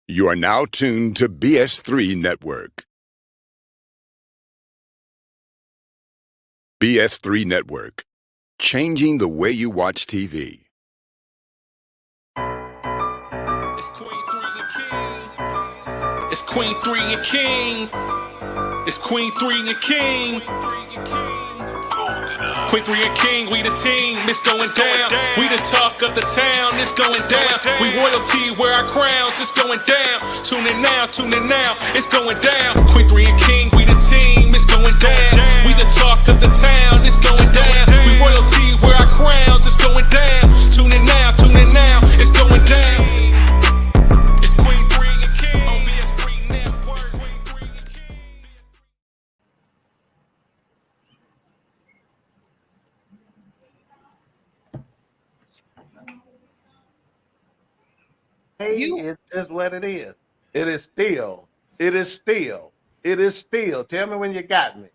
You are now tuned to BS3 Network. BS3 Network, changing the way you watch TV. It's Queen3 and King. It's Queen3 and King. It's Queen3 and King. Queen3 and King, we the team, it's going down. We the talk of the town, it's going down. We royalty, wear our crowns, it's going down. Tune in now, it's going down. Queen3 and King, we the team, it's going down. We the talk of the town, it's going down. We royalty, wear our crowns, it's going down. Tune in now, it's going down. It's Queen3 and King on BS3 Network. Queen3 and King. Hey, it's just what it is. It is still. Tell me when you got me.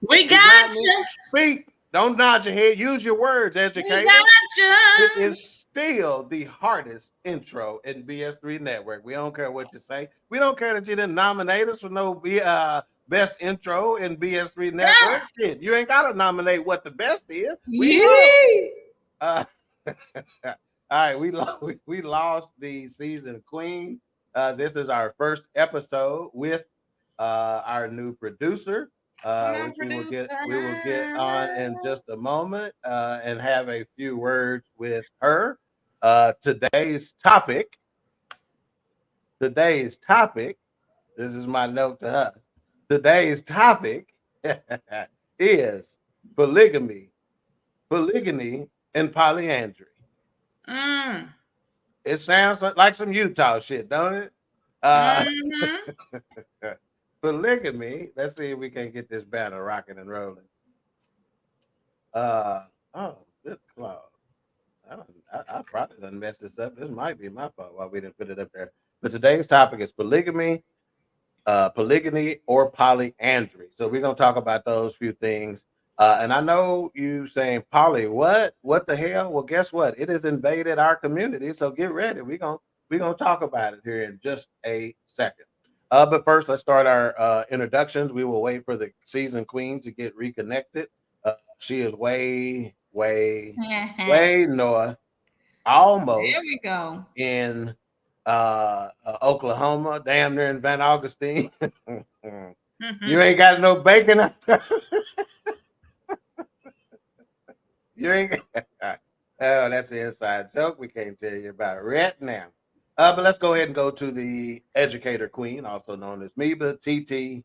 We got you. Speak. Don't nod your head. Use your words, educator. We got you. It is still the hardest intro in BS3 Network. We don't care what you say. We don't care that you didn't nominate us for no best intro in BS3 Network. Shit, you ain't got to nominate what the best is. All right, we lost the season queen. This is our first episode with our new producer, which we will get on in just a moment and have a few words with her. Today's topic. This is my note to her. Today's topic is polygamy, and polyandry. It sounds like some Utah shit, don't it? Polygamy. Let's see if we can get this banner rocking and rolling. Oh, good claw. I probably done messed this up. This might be my fault why we didn't put it up there. But today's topic is polygamy, or polyandry. So we're gonna talk about those few things. And I know you saying, Polly, what the hell? Well, guess what? It has invaded our community. So get ready. We're gonna talk about it here in just a second. But first, let's start our introductions. We will wait for the season queen to get reconnected. She is way north, almost There we go. in Oklahoma, damn near in Van Augustine. You ain't got no bacon out there. You ain't. Oh, that's an inside joke. We can't tell you about it right now. But let's go ahead and go to the educator queen, also known as Meba. TT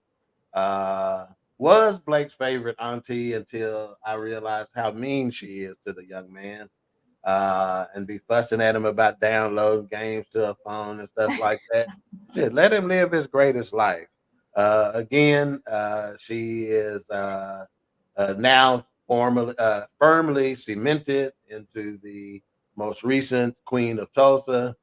was Blake's favorite auntie until I realized how mean she is to the young man, and be fussing at him about downloading games to a phone and stuff like that. Shit, let him live his greatest life. Again, she is now firmly cemented into the most recent queen of Tulsa.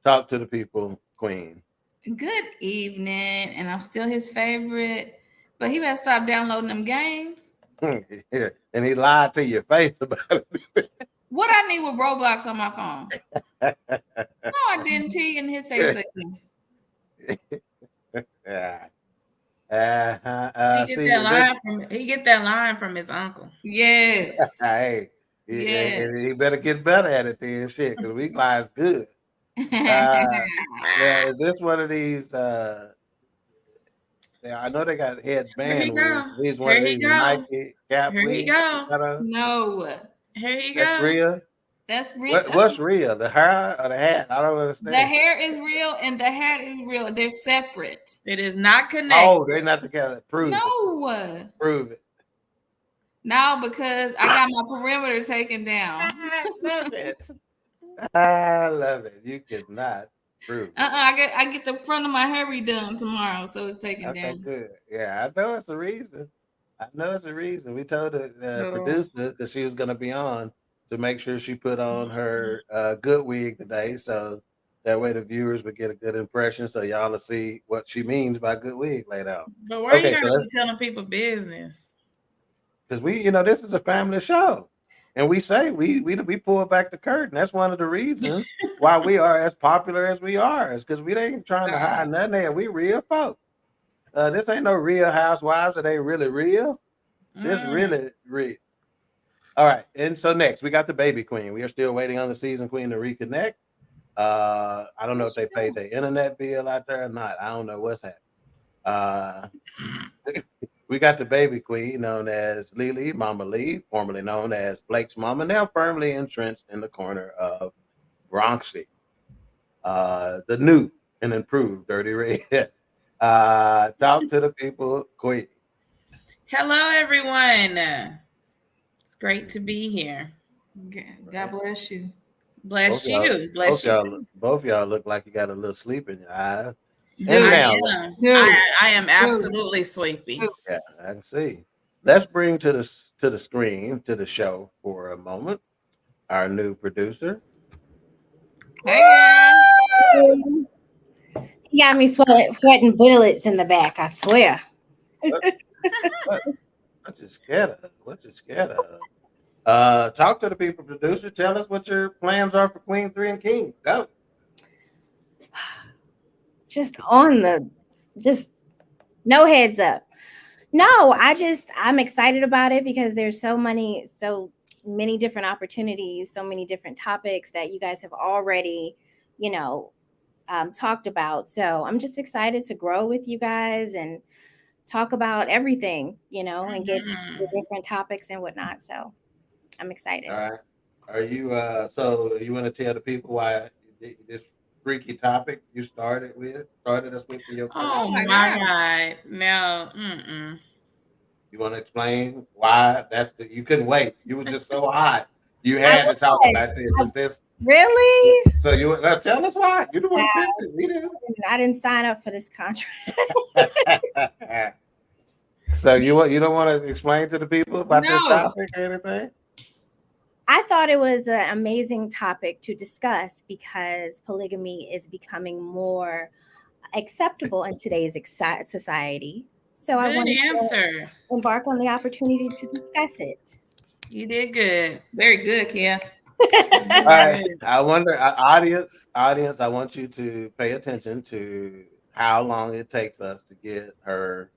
Talk to the people, queen. Good evening, and I'm still his favorite, but he better stop downloading them games. Yeah, and he lied to your face about it. What I need with Roblox on my phone? No, I didn't. He and his say Yeah. He get that line from his uncle. Yes. Hey, Yes. he better get better at it then, shit, because we lies good. Yeah, is this one of these? Yeah, I know they got headband wigs. These one of these Nike cap wigs. Here he go. No. Here you That's go. real. That's real. What's real? The hair or the hat? I don't understand. The hair is real and the hat is real. They're separate. It is not connected. Oh, they're not together. Prove it. No. Prove it. No, because I got my perimeter taken down. I love it. I love it. You cannot prove it. I get the front of my hair redone tomorrow, so it's taken down. Okay, good. Yeah, I know it's a reason. We told the producer because she was going to be on to make sure she put on her good wig today, so that way the viewers would get a good impression. So y'all will see what she means by good wig laid out. But why you gotta be telling people business? Because this is a family show. And we say we pull back the curtain. That's one of the reasons why we are as popular as we are. It's because we ain't trying to hide nothing there. We real folks. This ain't no Real Housewives. It ain't really real. This really real. All right. And so next, we got the baby queen. We are still waiting on the season queen to reconnect. I don't know if they paid their internet bill out there or not. I don't know what's happening. We got the baby queen known as Lily, Mama Lee, formerly known as Blake's mama, now firmly entrenched in the corner of Bronxy. The new and improved Dirty Red. Talk to the people, Queen. Hello, everyone. It's great to be here. God bless you. Bless you. Bless you too. Both y'all look like you got a little sleep in your eyes. I am absolutely sleepy. Yeah, I can see. Let's bring to the screen, to the show for a moment, our new producer. Hey, You got me sweating bullets in the back, I swear. What you scared of? What you scared of? Talk to the people, producer. Tell us what your plans are for Queen3 and King. Go. Just no heads up. No, I'm excited about it because there's so many different opportunities, so many different topics that you guys have already, talked about. So I'm just excited to grow with you guys and talk about everything, and get the different topics and whatnot. So I'm excited. All right. Are you so you want to tell the people why this freaky topic you started us with for your Oh my God. No. You want to explain why you couldn't wait. You were just so hot. You had to talk about this. Is this really? So you tell us why. You the one picked it. We didn't. I didn't sign up for this contract. So you don't want to explain to the people about this topic or anything? I thought it was an amazing topic to discuss because polygamy is becoming more acceptable in today's society. So I wanted to embark on the opportunity to discuss it. You did good. Very good, Kia. All right. I wonder, audience, I want you to pay attention to how long it takes us to get her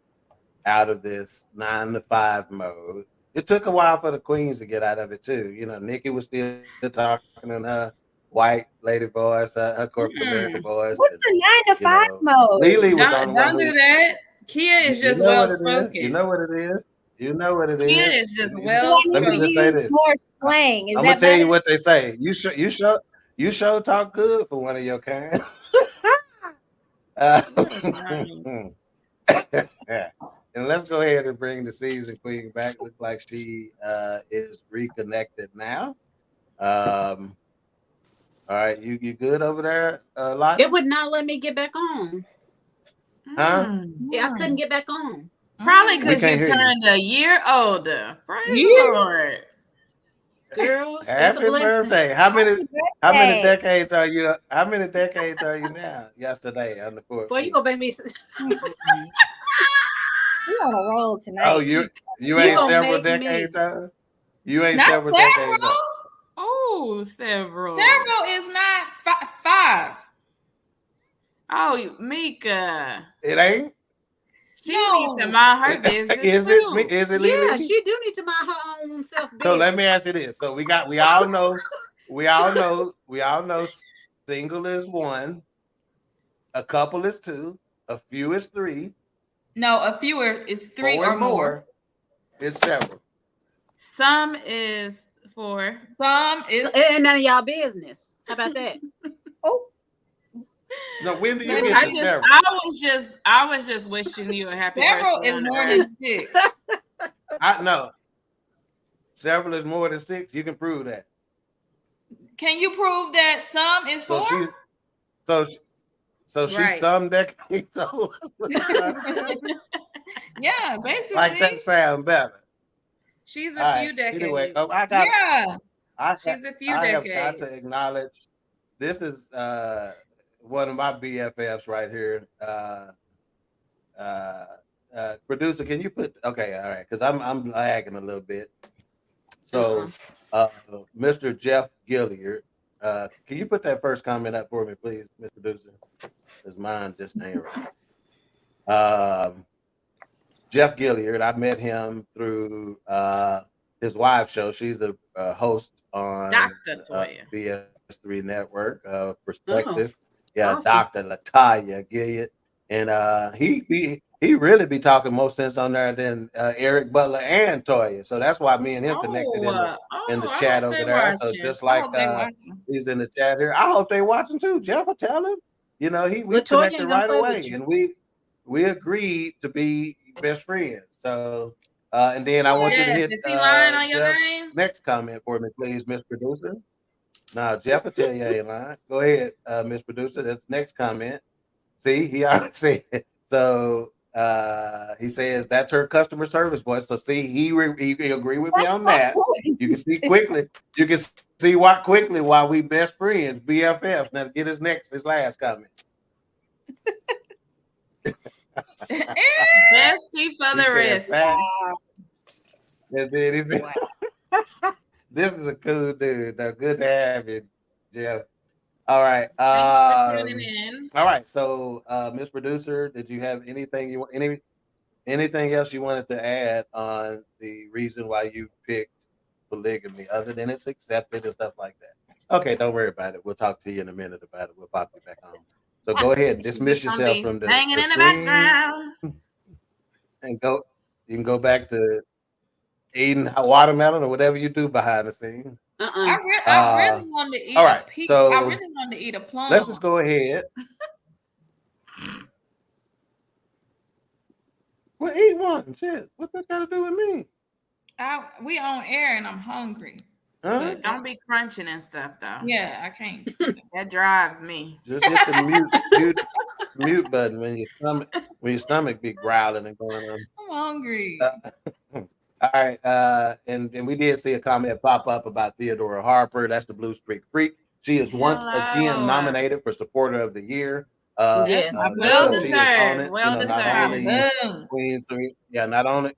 out of this 9 to 5 mode. It took a while for the queens to get out of it too. Nikki was still talking in her white lady voice, her corporate American voice. What's the 9 to 5 mode? Lily was on one. Don't do that. Kia is just well spoken. You know what it is. Kia is just well spoken. Let me just say this. More slang. I'm gonna tell you what they say. You show talk good for one of your kind. And let's go ahead and bring the season queen back. Looks like she is reconnected now. All right, you good over there, Lottie? It would not let me get back on. Huh? Yeah, I couldn't get back on. Probably because you turned a year older. Praise the Lord. Girl, happy birthday. How many decades are you? How many decades are you now? Yesterday on the 14th. Boy, you gonna make me. We're on a roll tonight. Oh, you ain't several decades old? You ain't several decades old. Oh, several. Several is not 5. Oh, Mika. It ain't? She needs to mind her business. Is it Lily? Yeah, she do need to mind her own self business. So let me ask you this. So we all know single is 1, a couple is 2, a few is 3. No, a few is 3 or more. It's several. Some is 4. Some is and none of y'all business. How about that? No, when do you get to several? I was just wishing you a happy several birthday. Several is more than 6. I know. Several is more than 6. You can prove that. Can you prove that some is 4? So she's some decades old. Yeah, basically. Like that sound better. She's a few decades. Anyway, she's a few decades. I have got to acknowledge this is one of my BFFs right here. Producer, can you put all right, because I'm lagging a little bit. So Mr. Jeff Gilliard Can you put that first comment up for me, please, Mr. Producer? Because mine just ain't right. Jeff Gilliard, I met him through his wife's show. She's a host on Dr. Toya. BS3 Network, Oh, Perspective. Yeah, awesome. Dr. Latanya Gilliard. And he really be talking more sense on there than Eric Butler and Toya. So that's why me and him connected in the I chat hope over they there. So watching. just I like hope they watching. he's in the chat here. I hope they watching too. Jeff will tell him. You know, we But Toya connected ain't gonna right play with away. you. And we agreed to be best friends. So and then I want you to Jeff, hit is he lying on your Jeff name? next comment for me, please, Miss Producer. Now Jeff will tell you I ain't lying. Go ahead, Miss Producer. That's next comment. See, he already said it. So he says that's her customer service voice. So see, he agree with me on that. You can see quickly. You can see why we best friends, BFFs. Now get his last comment. Bestie for the rest. And then he said, this is a cool dude. Now, good to have you, Jeff. All right. Thanks for tuning in. All right. So, Miss Producer, did you have anything anything else you wanted to add on the reason why you picked polygamy, other than it's accepted and stuff like that? Okay, don't worry about it. We'll talk to you in a minute about it. We'll pop you back on. So go ahead and dismiss yourself from the hanging in the screen background. and go. You can go back to eating watermelon or whatever you do behind the scenes. I really wanted to eat all right, a peach. so I really wanted to eat a plum. Let's just go ahead. Well, eat one. Shit. What that got to do with me? We on air and I'm hungry. Huh? Don't be crunching and stuff though. Yeah, I can't. That drives me. Just hit the mute button when your stomach be growling and going on. I'm hungry. All right, and we did see a comment pop up about Theodora Harper. That's the Blue Streak Freak. She is once again nominated for Supporter of the Year. Yes, well deserved. Well deserved. Not only Queen3, yeah, not only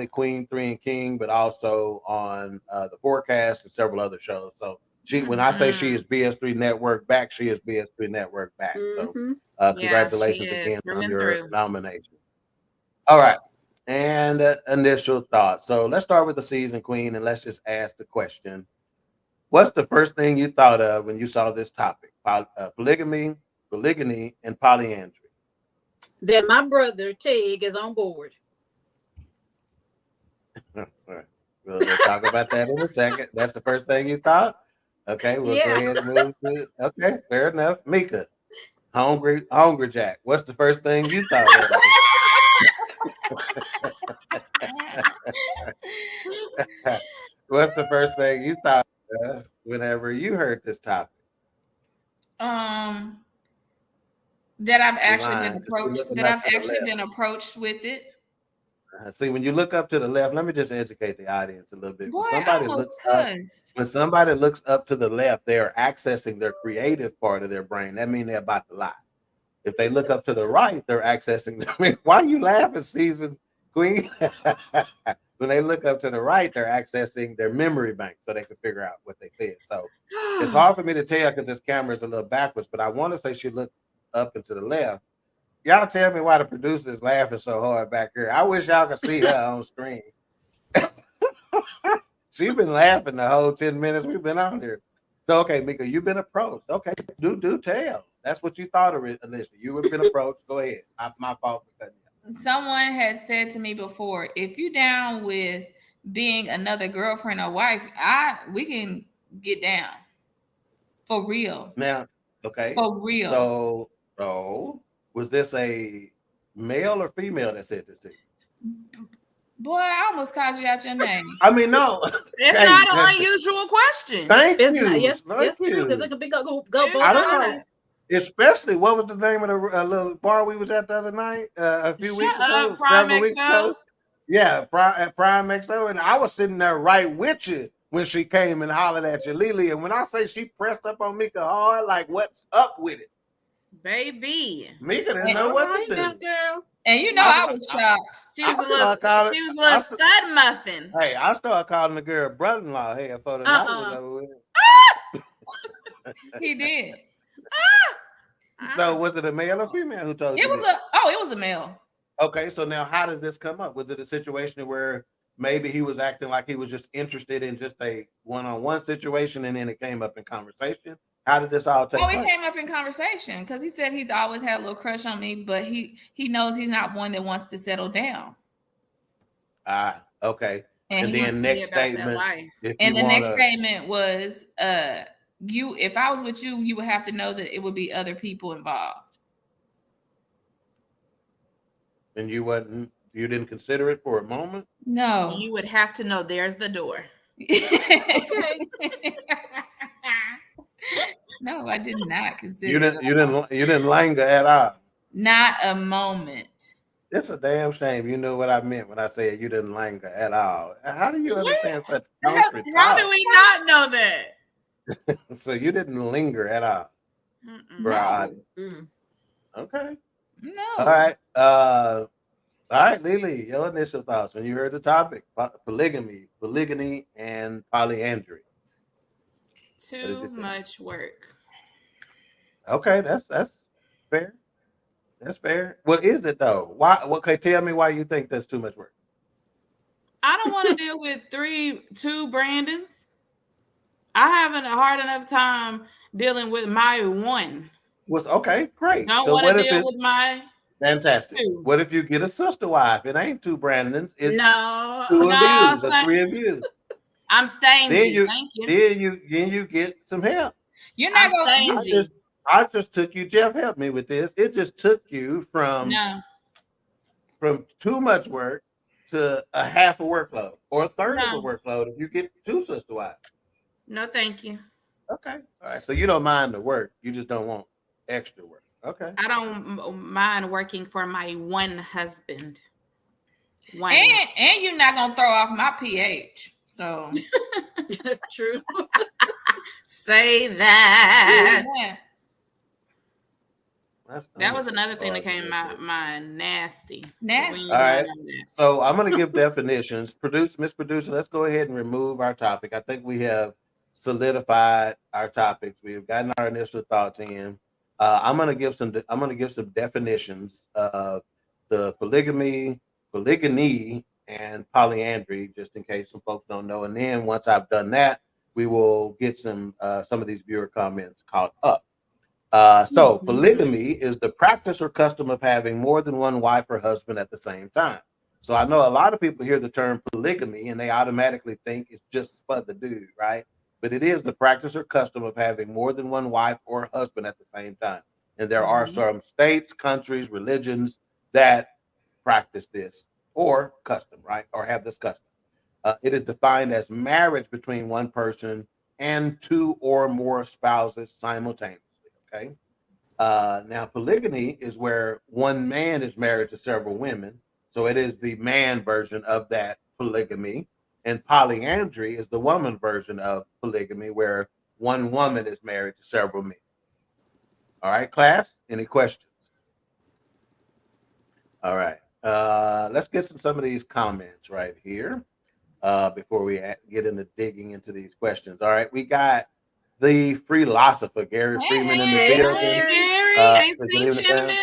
Queen3 King, but also on the Forecast and several other shows. So when I say she is BS3 Network back, she is BS3 Network back. So congratulations again on your nomination. All right. And initial thoughts. So let's start with the season queen and let's just ask the question. What's the first thing you thought of when you saw this topic? Polygamy, and polyandry. That my brother Tig is on board. All right. We'll talk about that in a second. That's the first thing you thought? Okay, we'll go ahead and move to it. Okay, fair enough. Mika, hungry Jack. What's the first thing you thought of? What's the first thing you thought of whenever you heard this topic? That I've actually been approached with it. See, when you look up to the left, let me just educate the audience a little bit. Boy, when somebody looks up to the left, they are accessing their creative part of their brain. That means they're about to lie. If they look up to the right, they're accessing. Why are you laughing, season queen? When they look up to the right, they're accessing their memory bank so they can figure out what they said. So it's hard for me to tell because this camera is a little backwards, but I want to say she looked up and to the left. Y'all tell me why the producer is laughing so hard back here. I wish y'all could see her on screen. She's been laughing the whole 10 minutes we've been on here. So, okay, Mika, you've been approached. Okay, do tell. That's what you thought of it, initially. You have been approached. Go ahead. My fault for cutting you. Someone had said to me before, if you down with being another girlfriend or wife, we can get down. For real. Now, okay. For real. So was this a male or female that said this to you? Boy, I almost called you out your name. I mean, no. It's not an unusual question. Thank you. Yes, true, because it could be go both ways. Especially, what was the name of the little bar we was at the other night? A few weeks ago, several weeks ago. Yeah, Prime XO, and I was sitting there right with you when she came and hollered at you, Lily. And when I say she pressed up on Mika hard, like, what's up with it? Baby. Mika didn't know what to do. Girl. And you know I was shocked. She was a little stud muffin. Hey, I started calling the girl brother-in-law here for the night was over with. He did. So was it a male or female who told you? It was a male. Okay, so now how did this come up? Was it a situation where maybe he was acting like he was just interested in just a one-on-one situation, and then it came up in conversation? How did this all take place? It came up in conversation because he said he's always had a little crush on me, but he knows he's not one that wants to settle down. Okay. And then next statement. Next statement was, if I was with you, you would have to know that it would be other people involved. And you didn't consider it for a moment? No. You would have to know there's the door. Okay. No, I did not consider you didn't linger at all. Not a moment. It's a damn shame. You know what I meant when I said you didn't linger at all. How do you understand such country talk? How do we not know that? So you didn't linger at all. No. Okay. No. All right. All right, Lily, your initial thoughts when you heard the topic: polygamy, and polyandry. Too much work. Okay, that's fair. That's fair. What is it though? Why? Okay, tell me why you think that's too much work. I don't want to deal with two Brandons. I having a hard enough time dealing with my one. Was okay, great. Don't want to deal with my fantastic. Two. What if you get a sister wife? It ain't two Brandons. It's no, two of you, three of you. I'm stingy. Thank you. Then you get some help. You're not going. I just took you. Jeff helped me with this. It just took you from too much work to a half a workload or a third of a workload if you get two sister wives. No, thank you. Okay. All right. So you don't mind the work. You just don't want extra work. Okay. I don't mind working for my one husband. And you're not gonna throw off my pH. So that's true. Say that. Yeah. That was another thing that came to my nasty. All right. So I'm going to give definitions. Miss Producer, let's go ahead and remove our topic. I think we have solidified our topics. We have gotten our initial thoughts in. I'm going to give some definitions of the polygyny, and polyandry, just in case some folks don't know. And then once I've done that, we will get some of these viewer comments caught up. So polygamy is the practice or custom of having more than one wife or husband at the same time. So I know a lot of people hear the term polygamy and they automatically think it's just for the dude, right? But it is the practice or custom of having more than one wife or husband at the same time. And there are some states, countries, religions that practice this or custom, right? Or have this custom. It is defined as marriage between one person and two or more spouses simultaneously. Okay. Now, polygyny is where one man is married to several women. So it is the man version of that polygamy. And polyandry is the woman version of polygamy, where one woman is married to several men. All right, class, any questions? All right. Let's get some of these comments right here before we get into digging into these questions. All right, we got the philosopher Gary Freeman in the building. Gary, ain't seen you in a minute.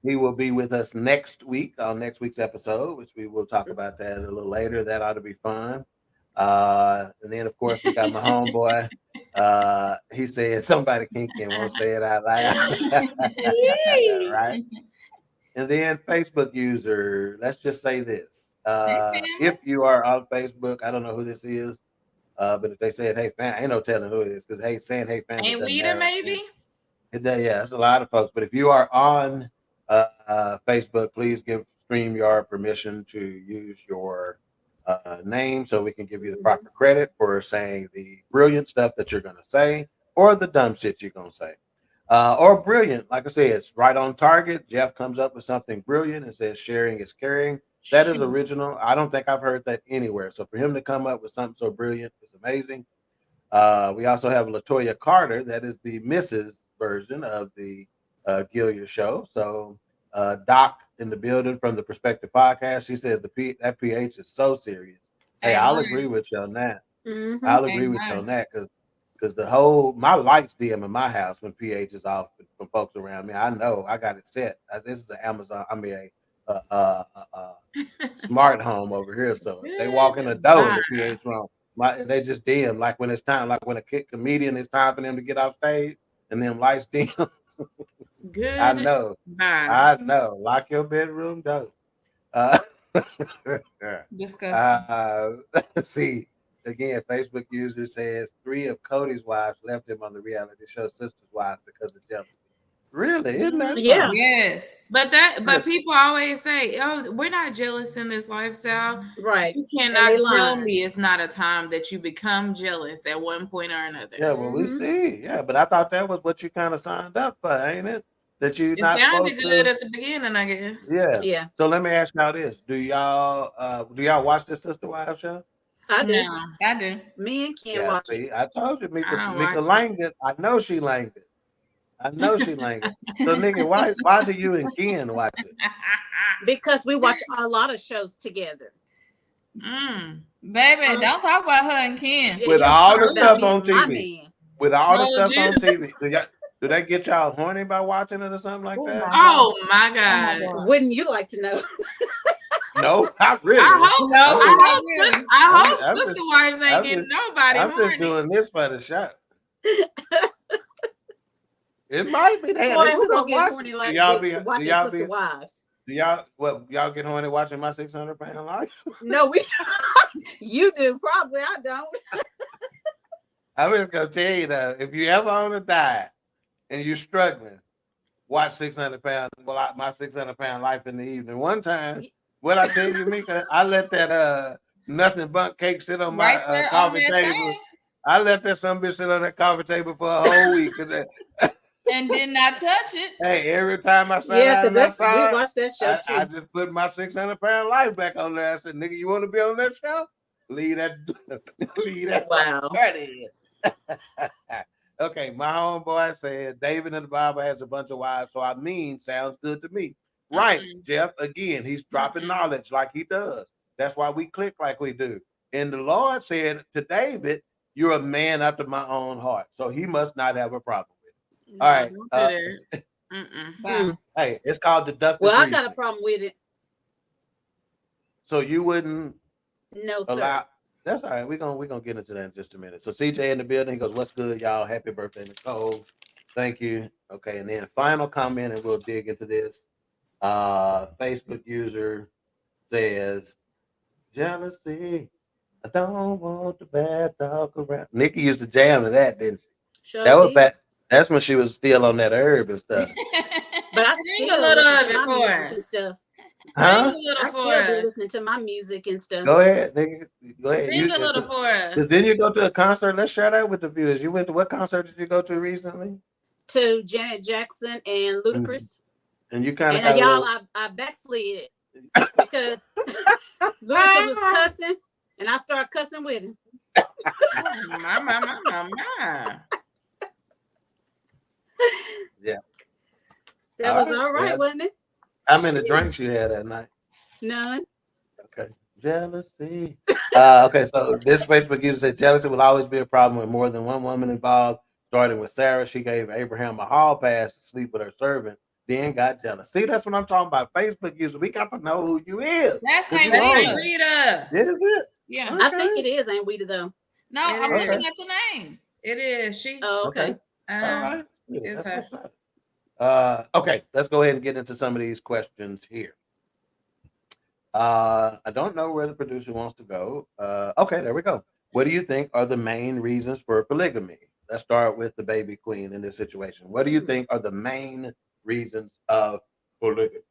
He will be with us next week on next week's episode, which we will talk about that a little later. That ought to be fun. And then, of course, we got my homeboy. He said somebody kinky won't say it out loud. Right? And then Facebook user, let's just say this. If you are on Facebook, I don't know who this is. But if they said, hey, fam, ain't no telling who it is, because saying, hey, fam. Ain't we there, maybe? Yeah, it's a lot of folks. But if you are on Facebook, please give StreamYard permission to use your name so we can give you the proper credit for saying the brilliant stuff that you're going to say or the dumb shit you're going to say. Or brilliant. Like I said, it's right on target. Jeff comes up with something brilliant and says sharing is caring. That is original. I don't think I've heard that anywhere. So for him to come up with something so brilliant is amazing. We also have Latoya Carter. That is the Mrs. version of the Gilia show. So Doc in the building from the Perspective Podcast. She says that pH is so serious. Hey, I'll agree with you on that. I'll agree with you on that because Because my lights dim in my house when pH is off from folks around me. I know I got it set. This is an Amazon. I mean a smart home over here. So if they walk in the door and the pH wrong, they just dim. Like when it's time, like when a comedian, it's time for them to get off stage and them lights dim. Good. I know. I know. Lock your bedroom door. Disgusting. See, again, Facebook user says 3 of Cody's wives left him on the reality show Sister's Wife because of jealousy. Really? Isn't that Yeah. Yes. But people always say, "Oh, we're not jealous in this lifestyle." Right. You cannot tell me it's not a time that you become jealous at one point or another. Yeah, well, we see. Yeah, but I thought that was what you kind of signed up for, ain't it? That you not sounded supposed good to. at the beginning, I guess. Yeah. Yeah. So let me ask y'all this: Do y'all watch this Sister Wives show? I do. No, I do. Me and Ken watch it. I told you, Mika watch it. Langdon. I know she langed it. I know she langed it. So, nigga, why do you and Ken watch it? Because we watch a lot of shows together. Baby, don't talk about her and Ken. With all the stuff on my TV. man. With all the stuff on TV. Do they get y'all horny by watching it or something like that? Oh my God. Wouldn't you like to know? No, not really. I hope I'm Sister just- Wives ain't I'm getting just- nobody I'm horny. just doing this for the shot. It might be that. Boy, who gonna get horny like y'all Sister Wives? y'all get horny watching my 600-pound life? No, you do. Probably I don't. I'm just gonna tell you though, if you ever on a diet and you're struggling, watch 600-pound. Well, my 600-pound life in the evening. One time, what I tell you, Mika, I let that nothing but cake sit on my coffee table. I left that some bitch sit on that coffee table for a whole week. And did not touch it. Hey, every time I sat out we outside, watched that show too. I just put my 600-pound life back on there. I said, "Nigga, you want to be on that show? Leave that. Wow. Okay, my homeboy said David in the Bible has a bunch of wives, so sounds good to me. Right, Jeff. Again, he's dropping knowledge like he does. That's why we click like we do. And the Lord said to David, "You're a man after my own heart," so he must not have a problem with it. All right. Hey, it's called deductive. Well, I reasoning. got a problem with it. So you wouldn't No, sir. allow. That's all right. We're gonna get into that in just a minute. So CJ in the building, he goes, "What's good, y'all? Happy birthday, Nicole. Thank you." Okay, and then final comment, and we'll dig into this. Facebook user says, "Jealousy. I don't want the bad talk around." Nikki used to jam to that, didn't she? Sure That was did. back. That's when she was still on that herb and stuff. But I Sing still a little listen of to it my for music us. and stuff. Huh? Sing a little I for still be us. listening to my music and stuff. Go ahead, nigga. Go ahead. Sing a little for us. Because then you go to a concert. Let's share that with the viewers. You went to what concert did you go to recently? To Janet Jackson and Ludacris. And you kind of And y'all, I backslid because Ludacris was cussing, and I started cussing with him. My. Yeah. That was all right, wasn't it? How many drinks you had that night? None. Okay. Jealousy. Okay, so this Facebook user said jealousy will always be a problem with more than one woman involved. Starting with Sarah, she gave Abraham a hall pass to sleep with her servant, then got jealous. See, that's what I'm talking about. Facebook user, we got to know who you is. That's Cause you Aunt own Rita. it. Rita. Is it? Yeah. Okay. I think it is Aunt Rita, though. No, I'm Okay. looking at the name. It is. She. Oh, okay. All right. Yeah, It's that's what's up. Okay, let's go ahead and get into some of these questions here. I don't know where the producer wants to go. Okay, there we go. What do you think are the main reasons for polygamy? Let's start with the baby queen in this situation. What do you think are the main reasons of polygamy?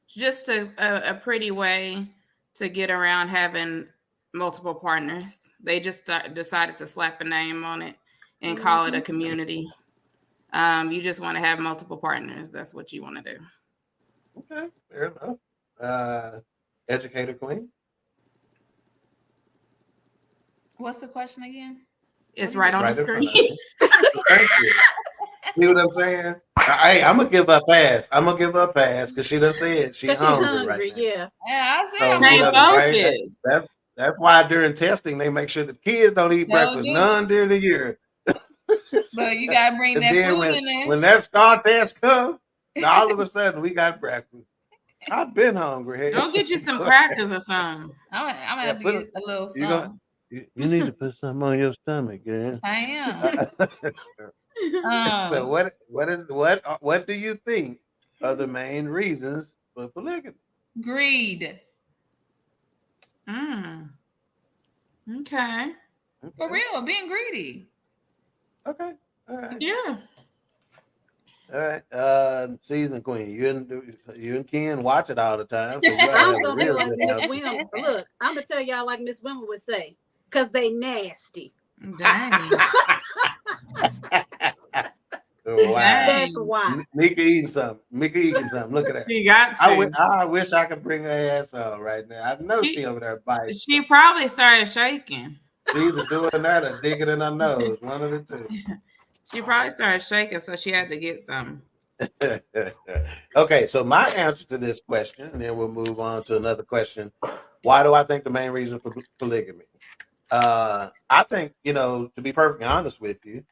Just a pretty way to get around having multiple partners. They just decided to slap a name on it and call it a community. You just want to have multiple partners. That's what you want to do. Okay, fair enough. Educator queen. What's the question again? It's right on the in screen. front of you. Thank you. See what I'm saying? Hey, I'm gonna give her a pass. because she done said she's Because she's hungry hungry, right now. yeah. Yeah, I see. So, I'm Stay you know, looking. focused. That's why during testing they make sure the kids don't eat breakfast none during the year. But you gotta bring And that then food in there. when that star test comes, all of a sudden we got breakfast. I've been hungry. Go get you some crackers or something. I'm gonna have to get a little something. You need to put something on your stomach, girl. I am. So what do you think are the main reasons for polygamy? Greed. Okay. For real, being greedy. Okay. All right. Yeah. All right. Season Queen. You and Ken watch it all the time. So I'm gonna be like Miss Wim. Look, I'm gonna tell y'all like Miss Wimmer would say, because they nasty. Dang. Wow. That's why. Mika eating something. Look at that. She got to. I wish I could bring her ass on right now. I know she over there biting. She probably started shaking. She either doing that or digging in her nose. One of the two. She probably started shaking, so she had to get some. Okay, so my answer to this question, and then we'll move on to another question. Why do I think the main reason for polygamy? I think, to be perfectly honest with you,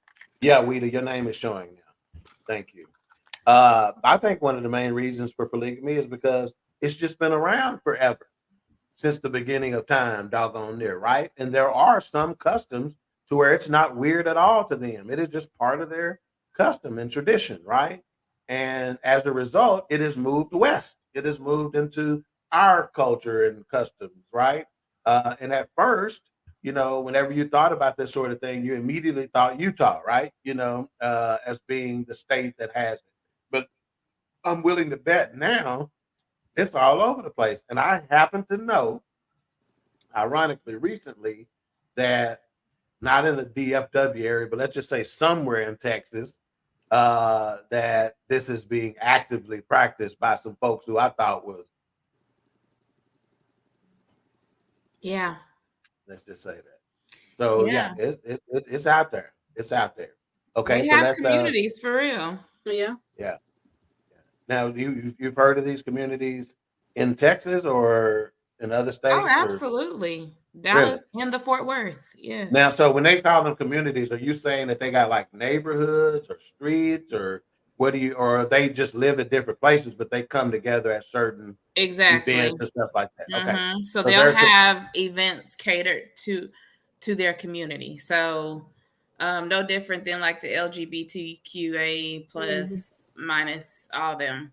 yeah, Weeda, your name is showing now. Thank you. I think one of the main reasons for polygamy is because it's just been around forever, since the beginning of time, doggone near, right? And there are some customs to where it's not weird at all to them. It is just part of their custom and tradition, right? And as a result, it has moved west. It has moved into our culture and customs, right? And at first, whenever you thought about this sort of thing, you immediately thought Utah, right? As being the state that has it. But I'm willing to bet now it's all over the place. And I happen to know, ironically, recently, that not in the DFW area, but let's just say somewhere in Texas, that this is being actively practiced by some folks who I thought was. Yeah. Let's just say that. So yeah, it's out there. It's out there. Okay, we so have that's communities for real. Yeah. Yeah. Now, you've heard of these communities in Texas or in other states? Oh, absolutely. Dallas and the Fort Worth. Yes. Now, so when they call them communities, are you saying that they got like neighborhoods or streets, or or they just live at different places, but they come together at certain events and stuff like that? Mm-hmm. Okay. So they'll have events catered to their community. So no different than like the LGBTQA plus minus all them.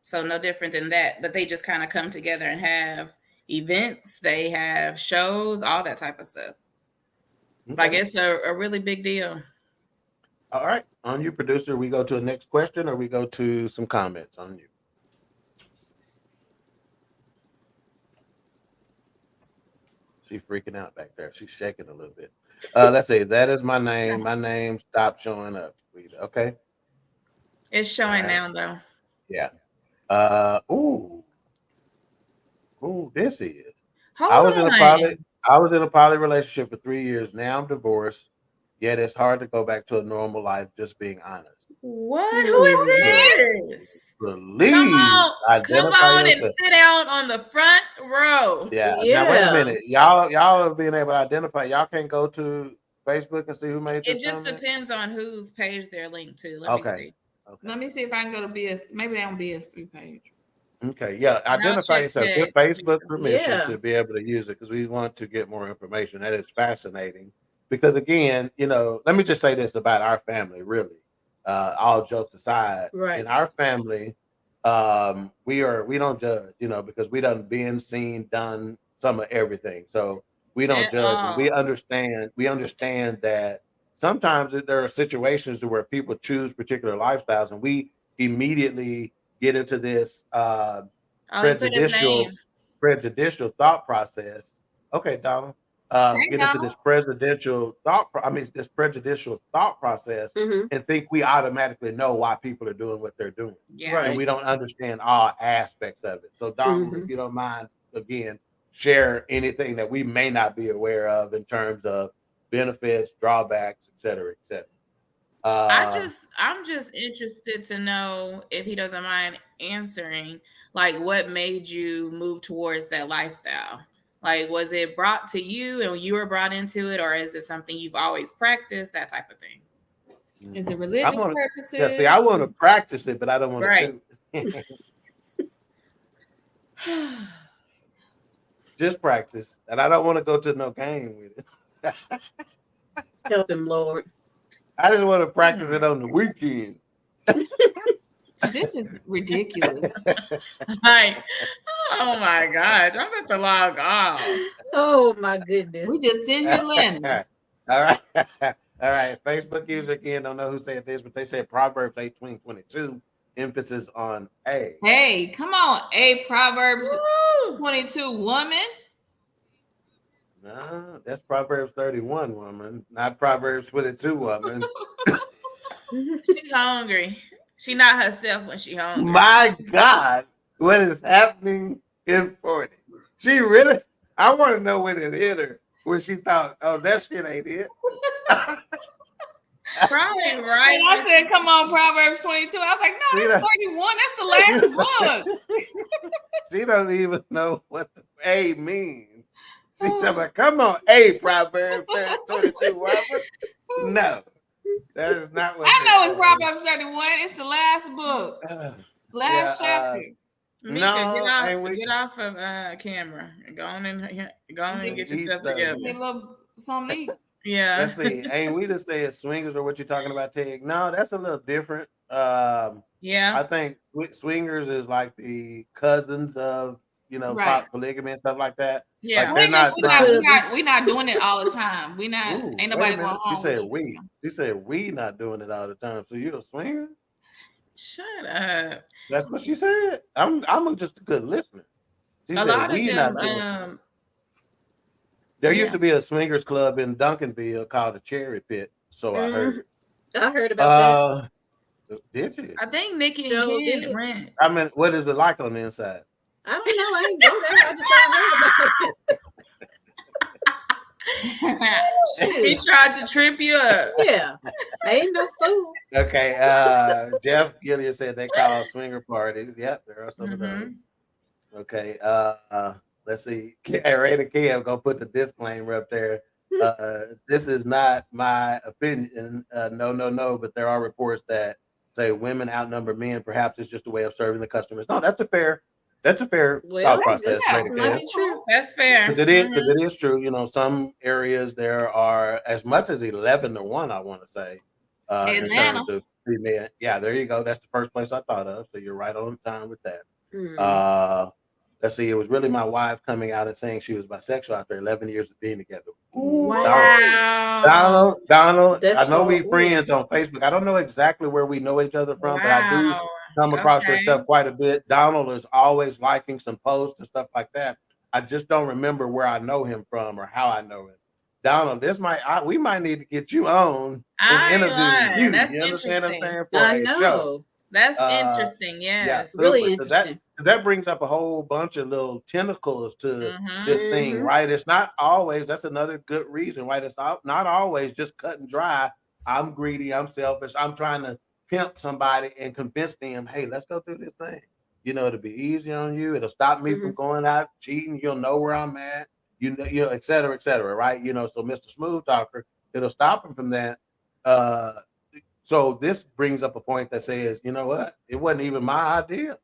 So no different than that, but they just kind of come together and have events. They have shows, all that type of stuff. Okay. Like it's a really big deal. All right. On you, producer, we go to the next question or we go to some comments on you? She's freaking out back there. She's shaking a little bit. Let's see. That is my name. My name stopped showing up. Okay. It's showing now though. Yeah. This is. I was in a poly relationship for 3 years. Now I'm divorced. Yet it's hard to go back to a normal life, just being honest. What? Who is this? Please come on and sit down on the front row. Yeah. Now wait a minute. Y'all are being able to identify. Y'all can't go to Facebook and see who made this. It just depends on whose page they're linked to. Let me see. Okay. Let me see if I can go to BS. Maybe they're on BS3 page. Okay, yeah. Identify yourself. Get Facebook permission to be able to use it because we want to get more information. That is fascinating. Because again, let me just say this about our family, really. All jokes aside, right. In our family, we don't judge, because we done been seen, done some of everything. So we don't judge. We understand that sometimes there are situations where people choose particular lifestyles, and we immediately get into this prejudicial thought process. Okay, Donna. Get into this prejudicial thought process and think we automatically know why people are doing what they're doing. Yeah. Right. And we don't understand all aspects of it. So Donna, if you don't mind, again, share anything that we may not be aware of in terms of benefits, drawbacks, et cetera, et cetera. I'm just interested to know, if he doesn't mind answering, like what made you move towards that lifestyle? Like, was it brought to you and you were brought into it, or is it something you've always practiced? That type of thing. Is it religious purposes? Yeah, see, I want to practice it, but I don't want Right. to do it. Just practice, and I don't want to go to no game with it. Help him, Lord. I just want to practice it on the weekend. This is ridiculous. Like, oh my gosh, I'm about to log off. Oh my goodness. We just sitting here learning. All right. All right. Facebook user again, don't know who said this, but they said Proverbs 18:22, emphasis on A. Hey, come on, A Proverbs 22 woman. No, that's Proverbs 31 woman, not Proverbs 22 woman. She's hungry. She not herself when she hungry. My God, what is happening in 40? She really, I want to know when it hit her, when she thought, oh, that shit ain't it. Probably And right. I said, come on, Proverbs 22. I was like, no, See that's that? 31. That's the last book. She don't even know what the A means. She talking about, come on, A Proverbs 22 woman. No, that is not what I know it's says. Proverbs 31. It's the last book, last chapter. Mika, No, get off of camera. Go on and get yourself together. Get a little something to eat. Yeah. Let's see. Ain't we to say it's swingers or what you're talking about, Tig? No, that's a little different. Yeah. I think swingers is like the cousins of, Right. polygamy and stuff like that. Yeah. Like they're not we not doing it all the time. We not. Ooh, Ain't nobody wait a going minute. home. She said with we. She said we not doing it all the time. So you a swinger? Shut up. That's what she said. I'm just a good listener. She A said lot we of not them. doing it. There used to be a swingers club in Duncanville called the Cherry Pit. So I heard. I heard about that. Did you? I think Nikki and Joe Ken did. ran. I mean, what is it like on the inside? I don't know. I ain't go there. I just heard about it. He tried to trip you up. Yeah. I ain't no fool. Okay. Jeff Gilliard said they call swinger parties. Yep, there are some of those. Okay. Let's see. Raider Kim gonna put the disclaimer up there. This is not my opinion. No. But there are reports that say women outnumber men. Perhaps it's just a way of serving the customers. No, that's a fair thought process. Might be true. That's fair. Because it is true. Some areas there are as much as 11-1. I want to say in terms of female. Yeah, there you go. That's the first place I thought of. So you're right on time with that. Let's see. It was really my wife coming out and saying she was bisexual after 11 years of being together. Wow. Donald. I know we friends on Facebook. I don't know exactly where we know each other from, but I do come across your stuff quite a bit. Donald is always liking some posts and stuff like that. I just don't remember where I know him from or how I know him. Donald, we might need to get you on and interview you. That's you understand what I'm saying? For I a know. show. That's interesting. Yes. Yeah, really interesting. That brings up a whole bunch of little tentacles to this thing, right? It's not always, that's another good reason, right? It's not always just cut and dry. I'm greedy, I'm selfish, I'm trying to pimp somebody and convince them, hey, let's go do this thing. It'll be easy on you. It'll stop me from going out cheating. You'll know where I'm at. Et cetera, right? So Mr. Smooth Talker, it'll stop him from that. So this brings up a point that says, you know what? It wasn't even my idea.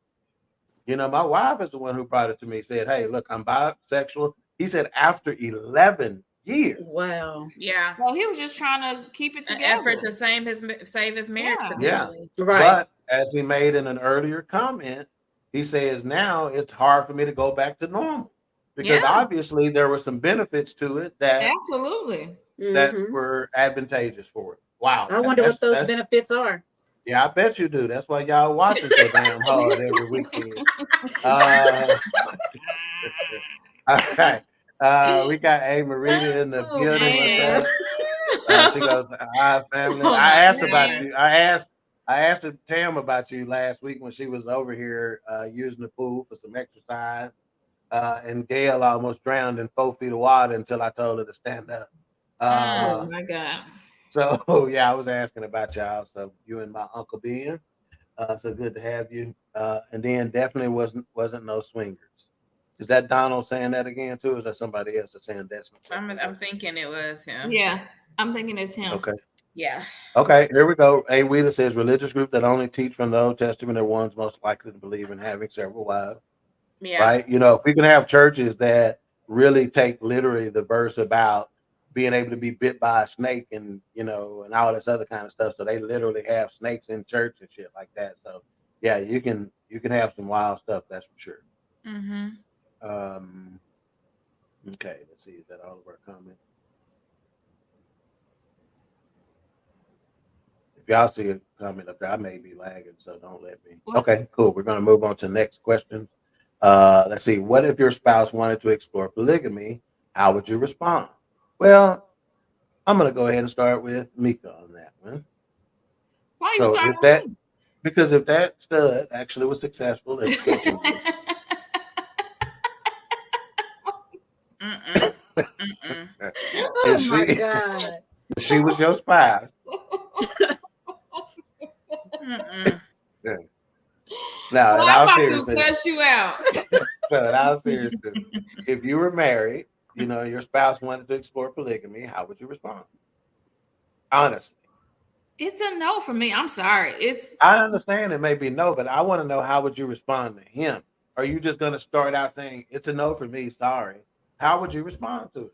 My wife is the one who brought it to me. Said, hey, look, I'm bisexual. He said after 11 years. Wow. Yeah. Well, he was just trying to keep it together. An effort to save his marriage potentially. Yeah. Right. But as he made in an earlier comment, he says now it's hard for me to go back to normal because obviously there were some benefits to it that absolutely that were advantageous for it. Wow. I wonder what those benefits are. Yeah, I bet you do. That's why y'all watching so damn hard every weekend. All right. We got A. Marita in the building. She goes, hi, family. I asked about you. I asked Tam about you last week when she was over here using the pool for some exercise. And Gail almost drowned in 4 feet of water until I told her to stand up. Oh my God. So yeah, I was asking about y'all. So you and my Uncle Ben. So good to have you. And then definitely wasn't no swingers. Is that Donald saying that again too? Or is that somebody else that's saying that's? I'm thinking it was him. Yeah, I'm thinking it's him. Okay. Yeah. Okay, here we go. A. Wheeler says religious group that only teach from the Old Testament are ones most likely to believe in having several wives. Yeah. Right? You know, if we can have churches that really take literally the verse about being able to be bit by a snake and, you know, and all this other kind of stuff. So they literally have snakes in church and shit like that. So yeah, you can have some wild stuff, that's for sure. Mm-hmm. Okay, let's see. Is that all of our comments? If y'all see a comment up there, I may be lagging, so don't let me. Okay, cool. We're gonna move on to the next questions. Let's see. What if your spouse wanted to explore polygamy? How would you respond? Well, I'm gonna go ahead and start with Mika on that one. Why you So starting if that, with me? because if that stud actually was successful in coaching you, Oh my God. if she was your spouse. Yeah. Now, Well, in I'm all about to seriousness, cuss you out. so in all seriousness, if you were married, you know, your spouse wanted to explore polygamy, how would you respond? Honestly. It's a no for me. I'm sorry. I understand it may be no, but I want to know, how would you respond to him? Are you just going to start out saying it's a no for me? Sorry. How would you respond to it?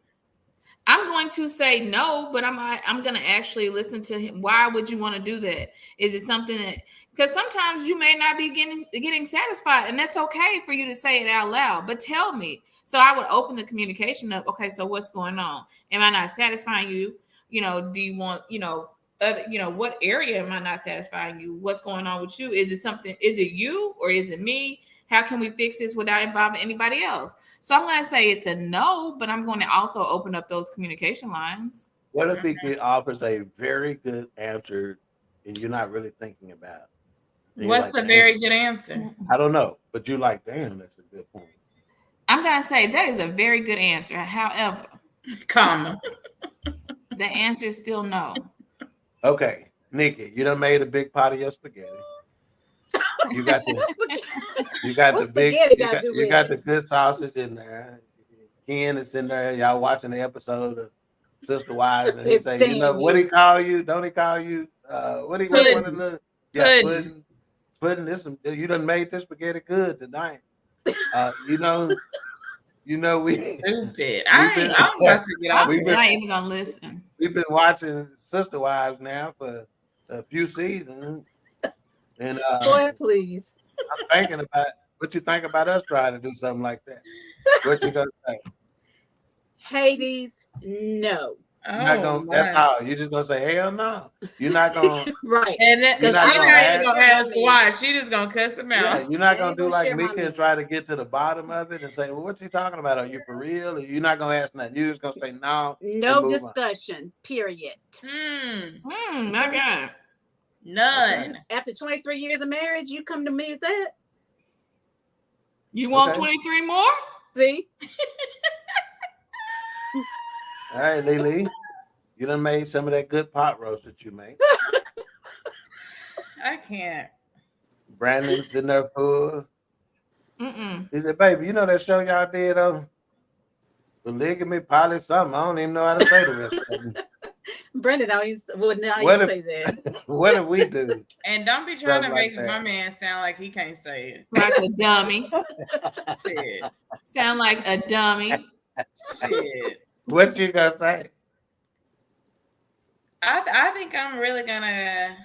I'm going to say no, but I'm going to actually listen to him. Why would you want to do that? Is it something that, because sometimes you may not be getting satisfied, and that's okay for you to say it out loud, but tell me. So I would open the communication up. Okay, so what's going on? Am I not satisfying you? You know, do you want, what area am I not satisfying you? What's going on with you? Is it you or is it me? How can we fix this without involving anybody else? So I'm going to say it's a no, but I'm going to also open up those communication lines. What if he offers a very good answer and you're not really thinking about it? What's the very good answer? I don't know, but you're like, damn, that's a good point. I'm going to say that is a very good answer. However, comma, the answer is still no. Okay, Nikki, you done made a big pot of your spaghetti. You got the good sausage in there. Ken is in there. Y'all watching the episode of Sister Wives, and he say, you know, what he call you? Don't he call you? What he pudding. One of the pudding. This you done made this spaghetti good tonight. We Stupid. I'm about to get off. I'm not even gonna listen. We've been watching Sister Wives now for a few seasons. And boy, please. I'm thinking about what you think about us trying to do something like that. What you gonna say? Hades, no. Not gonna, that's how you're just gonna say hell no. You're not gonna right. And then she's not even gonna ask why. She just gonna cuss him out. Yeah, you're not gonna do like Mika and try to get to the bottom of it and say, well, what you talking about? Are you for real? Or you're not gonna ask nothing. You're just gonna say no. No discussion. Period. My God. None. Okay. After 23 years of marriage, you come to me with that? You want 23 more? See? All right, Lily. You done made some of that good pot roast that you make. I can't. Brandon's in there full. He said, baby, you know that show y'all did on Polygamy, Poly something. I don't even know how to say the rest of them. Brandon would not even say that. What did we do? And don't be trying to make my man sound like he can't say it. Like a dummy. Shit. Sound like a dummy. Shit. What you gonna say? I think I'm really gonna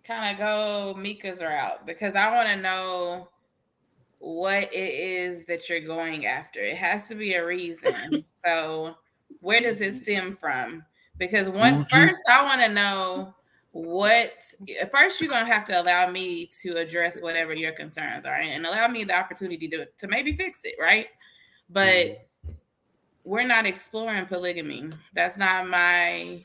kind of go Mika's route because I want to know what it is that you're going after. It has to be a reason. So where does it stem from? Because first I want to know first you're going to have to allow me to address whatever your concerns are and allow me the opportunity to maybe fix it, right? But we're not exploring polygamy. That's not my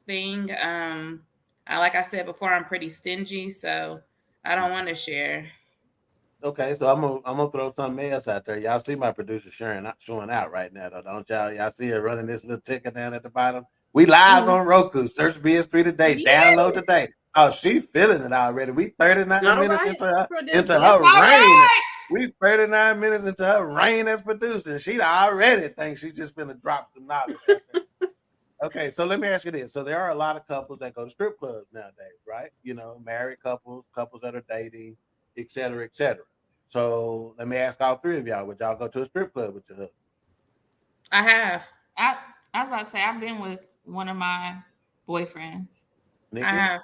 thing. Like I said before, I'm pretty stingy, so I don't want to share. Okay, so I'm gonna throw something else out there. Y'all see my producer showing out right now, though, don't y'all? Y'all see her running this little ticker down at the bottom? We live on Roku. Search BS3 today. Download today. Oh, she feeling it already. We 39 minutes into her reign. We 39 minutes into her reign as producer. She already thinks she just finna drop some knowledge. Okay, so let me ask you this. So there are a lot of couples that go to strip clubs nowadays, right? You know, married couples, couples that are dating, et cetera, et cetera. So let me ask all three of y'all, would y'all go to a strip club with your husband? I have. I was about to say I've been with one of my boyfriends. Nikki? I have.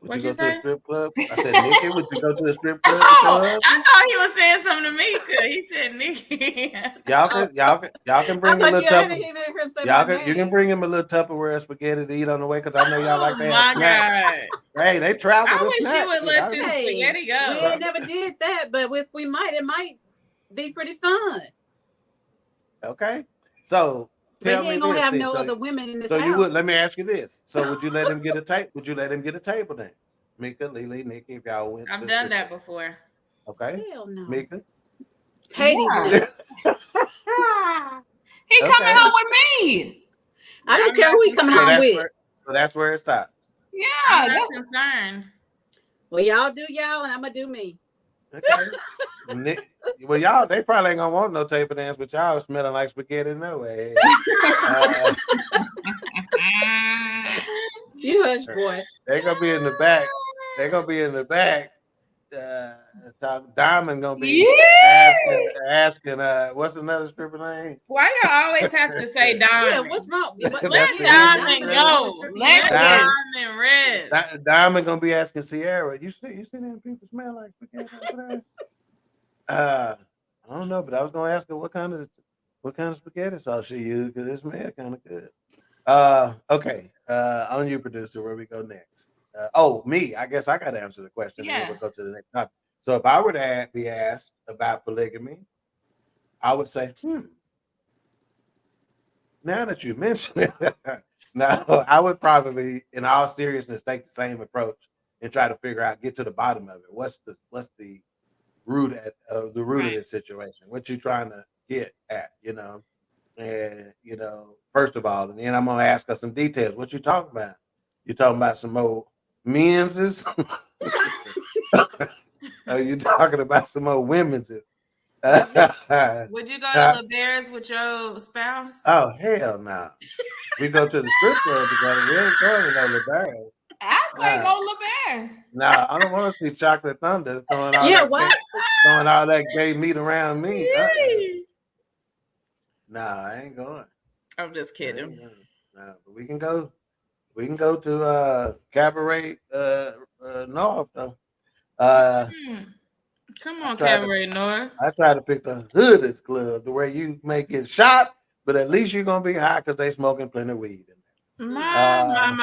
Would What'd you you go to a say? strip club? I said, Nikki, would you go to a strip club with your Oh, husband? I thought he was saying something to Mika. He said Nikki. Y'all can I bring a thought little you heard Tupperware. him hear him say Y'all my can you can name. bring him a little Tupperware of spaghetti to eat on the way because I know y'all like Oh to have my snacks. God. Hey, they travel I with wish snacks. you would Shit, let this Hey, spaghetti we go. ain't never did that, but if we might, it might be pretty fun. Okay, so But tell he me ain't gonna this have thing. no other women in this So you house. would let me ask you this. So would you let him get a tape? Would you let him get a table then? Mika, Lily, Nikki, if y'all went I've to done strip that club. before. Okay, Hell no. Mika. Hades Yeah. would. He coming home with me. I don't I'm care not who he coming So home concerned. with. that's where it stops. Yeah, I'm not that's concerned. Well, y'all do y'all, and I'm gonna do me. Okay. Well, y'all, they probably ain't gonna want no table dance, but y'all smelling like spaghetti no way. You hush, boy. They gonna be in the back. They gonna be in the back. Diamond gonna be asking. What's another stripper name? Why y'all always have to say Yeah, Diamond? what's wrong? That's Let the Diamond easiest go. thing. Let Diamond- Diamond rest. Diamond gonna be asking Sierra. You see them people smell like spaghetti over there? I don't know, but I was gonna ask her what kind of spaghetti sauce she used because it smells kind of good. Okay. On you, producer. Where we go next? Me. I guess I got to answer the question, and then Yeah. we'll go to the next topic. So, if I were to be asked about polygamy, I would say, now that you mention it, no, I would probably, in all seriousness, take the same approach and try to get to the bottom of it. What's the root of Right. this situation? What you trying to get at? And first of all, and then I'm gonna ask us some details. What you talking about? You talking about some old men's? Are you talking about some old women's? Would you go to La Bears with your spouse? Oh hell no! We go to the strip club together. We ain't going to no La Bears. I say go to Bears. No, I don't want to see Chocolate Thunder throwing all that gay meat around me. No, I ain't going. I'm just kidding. No, but we can go. We can go to Cabaret North though. Come on, Cabaret North. I try to pick the hoodest club to where you may get shot, but at least you're gonna be high because they smoking plenty of weed. My.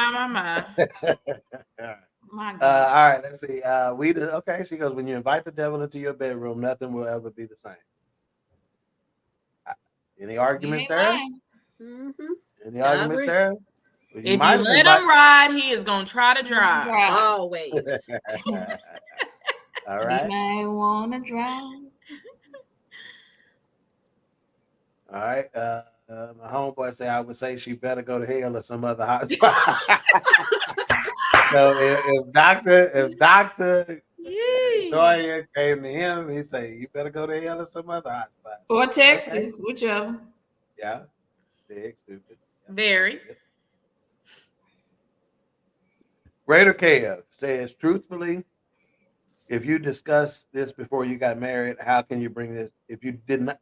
My God. All right, let's see. Okay, she goes, when you invite the devil into your bedroom, nothing will ever be the same. Any arguments there? Mm-hmm. Any arguments there? Well, if you let him ride, he is gonna try to drive. Always. All right. You may wanna drive. All right. My homeboy say I would say she better go to hell or some other hospital. So if Doctor Toya came to him, he say you better go to hell or some other hospital. Or Texas, whichever. Yeah. Big stupid. Very. Raider KF says, truthfully, if you discussed this before you got married, how can you bring this? If you did not,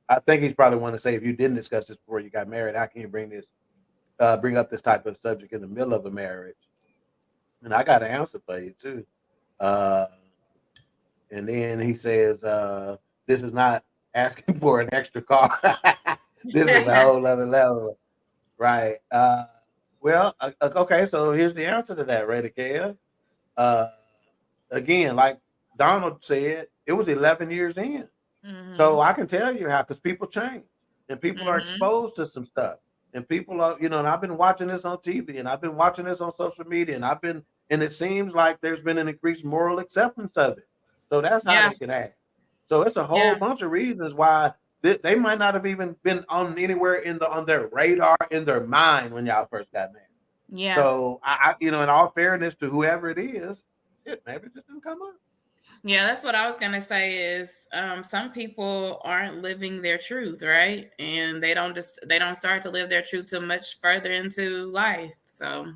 I think he's probably want to say, if you didn't discuss this before you got married, how can you bring up this type of subject in the middle of a marriage? And I got an answer for you too. And then he says, this is not asking for an extra car. This is a whole other level. Right. Well, okay, so here's the answer to that, Raider KF. Again, like Donald said, it was 11 years in. Mm-hmm. So I can tell you how, because people change and people are exposed to some stuff. And people are, and I've been watching this on TV and I've been watching this on social media and it seems like there's been an increased moral acceptance of it. So that's how they can act. So it's a whole bunch of reasons why they might not have even been on anywhere on their radar, in their mind when y'all first got married. Yeah. So I in all fairness to whoever it is, Shit, maybe it just didn't come up. Yeah, that's what I was gonna say. Is some people aren't living their truth, right? And they don't start to live their truth till much further into life. So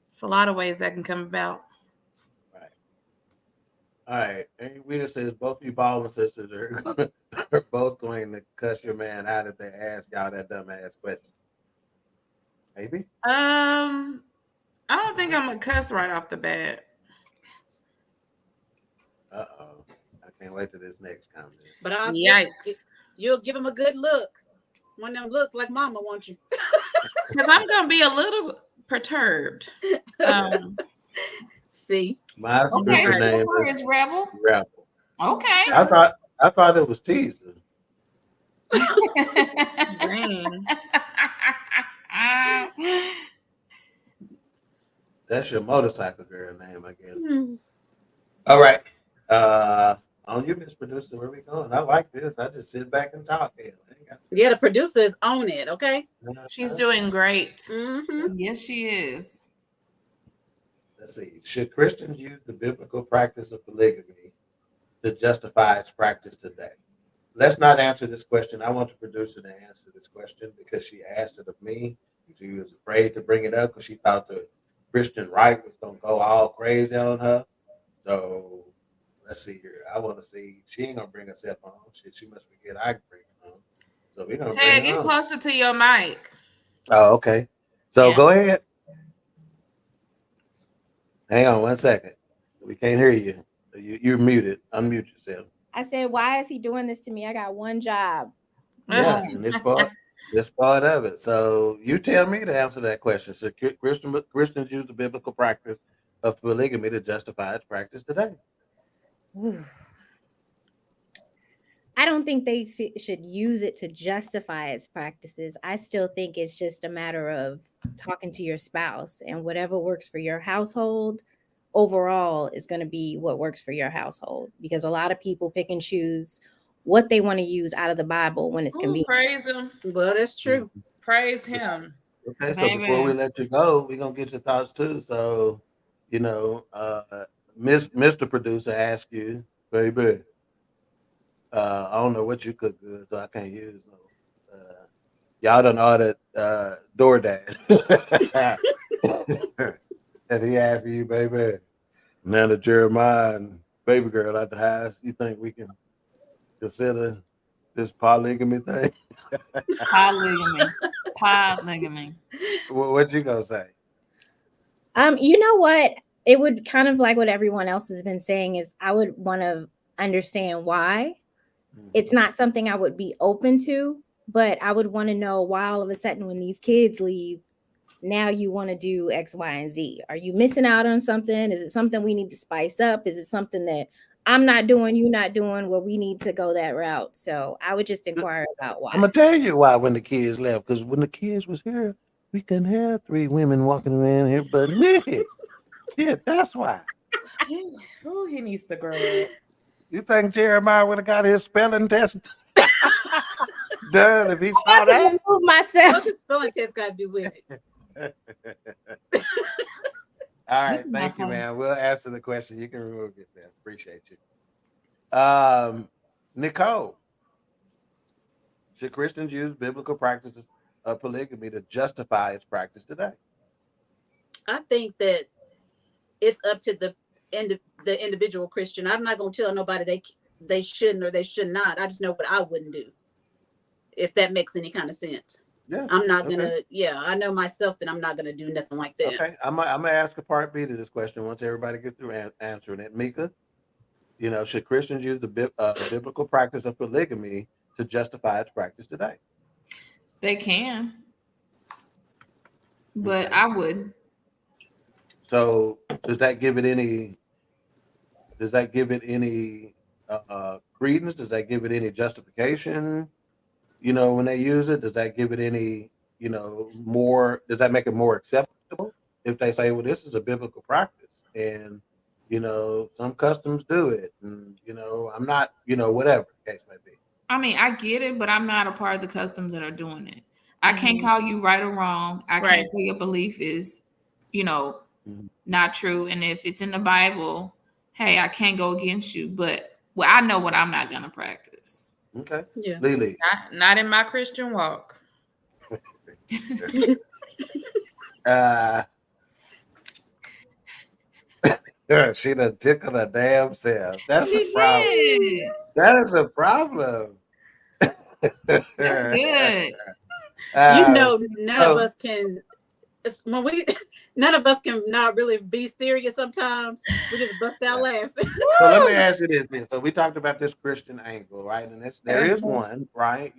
it's a lot of ways that can come about. Right. All right. And Rita says both you Baldwin sisters are both going to cuss your man out if they ask y'all that dumb ass question. Maybe. I don't think I'm gonna cuss right off the bat. Uh-oh. I can't wait to this next comment. But you'll give him a good look. One of them looks like mama wants you. Because I'm gonna be a little perturbed. See. My Okay, stupid name is Rebel. Rebel. Okay. I thought it was teaser. Dang. That's your motorcycle girl name, I guess. All right. On you, Miss Producer, where we going? I like this. I just sit back and talk. Yeah, the producer is on it, okay? She's doing great. Yes, she is. Let's see. Should Christians use the biblical practice of polygamy to justify its practice today? Let's not answer this question. I want the producer to answer this question because she asked it of me. She was afraid to bring it up because she thought the Christian right was going to go all crazy on her. So let's see here. I want to see. She ain't going to bring herself on. She must forget I can bring her on. So we're going to bring her get on. closer to your mic. Oh, okay. So go ahead. Hang on 1 second. We can't hear you. You're muted. Unmute yourself. I said, why is he doing this to me? I got one job. Yeah, and this part of it. So you tell me to answer that question. So Christians use the biblical practice of polygamy to justify its practice today? I don't think they should use it to justify its practices. I still think it's just a matter of talking to your spouse, and whatever works for your household overall is going to be what works for your household, because a lot of people pick and choose what they want to use out of the Bible when it's convenient. Praise him. Well, that's true. Praise him. Okay, so before we let you go, we're going to get your thoughts too. So, Mr. Producer asked you, baby, I don't know what you cook good, so I can't use them. Y'all done ordered DoorDash. And he asked you, baby, now that Jeremiah and baby girl at the house, you think we can consider this polygamy thing? Polygamy. What you gonna say? You know what? It would kind of like what everyone else has been saying is I would want to understand why. It's not something I would be open to, but I would want to know why all of a sudden when these kids leave, now you want to do X, Y, and Z. Are you missing out on something? Is it something we need to spice up? Is it something that I'm not doing, you're not doing, where we need to go that route? So I would just inquire about why. I'm gonna tell you why when the kids left, because when the kids was here, we couldn't have 3 women walking around here but me. Yeah, that's why. Oh, he needs to grow up. You think Jeremiah would have got his spelling test done if he saw that? Myself. What's the spelling test got to do with it? All right, thank you, man. We'll answer the question. You can remove yourself. Appreciate you. Nicole, should Christians use biblical practices of polygamy to justify its practice today? I think that it's up to the individual Christian. I'm not going to tell nobody they shouldn't or they should not. I just know what I wouldn't do, if that makes any kind of sense. Yeah, I'm not gonna. Yeah, I know myself that I'm not gonna do nothing like that. Okay, I'm gonna ask a part B to this question once everybody gets through answering it. Mika, should Christians use the biblical practice of polygamy to justify its practice today? They can, but I would. So, does that give it any? Does that give it any credence? Does that give it any justification? When they use it, does that give it any, more, does that make it more acceptable if they say, well, this is a biblical practice and, some customs do it and, I'm not, whatever the case may be. I mean, I get it, but I'm not a part of the customs that are doing it. I can't call you right or wrong. I can't say your belief is, not true. And if it's in the Bible, hey, I can't go against you, but well, I know what I'm not gonna practice. Okay. Yeah. Lily. Not in my Christian walk. She done tickled her damn self. That's a She problem. did. That is a problem. That's good. None of us can. When we, none of us can not really be serious. Sometimes we just bust out laughing. So let me ask you this then. So we talked about this Christian angle, right? And there is one, right?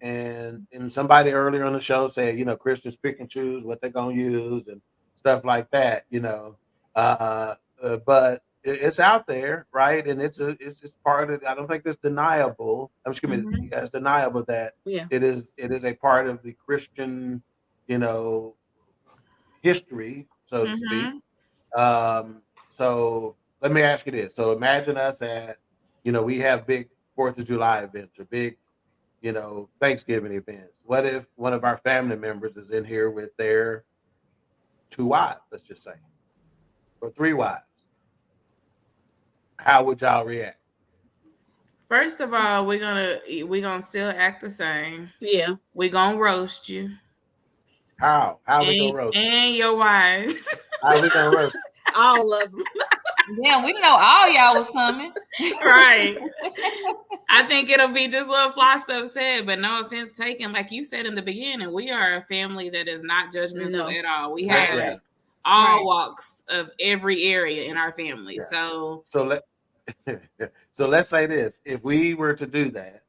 And somebody earlier on the show said, Christians pick and choose what they're gonna use and stuff like that, but it's out there, right? And it's part of. I don't think it's deniable. It's deniable that Yeah. it is a part of the Christian, history, so to speak. So let me ask you this. So imagine us at, we have big 4th of July events or big, Thanksgiving events. What if one of our family members is in here with their 2 wives, let's just say, or 3 wives? How would y'all react? First of all, we're gonna still act the same. Yeah. We're gonna roast you. How we gonna roast? And your wives. How we gonna roast? All of them. Yeah, we didn't know all y'all was coming. Right. I think it'll be just little fly stuff said, but no offense taken. Like you said in the beginning, we are a family that is not judgmental at all. We have all walks of every area in our family. Yeah. So let's say this. If we were to do that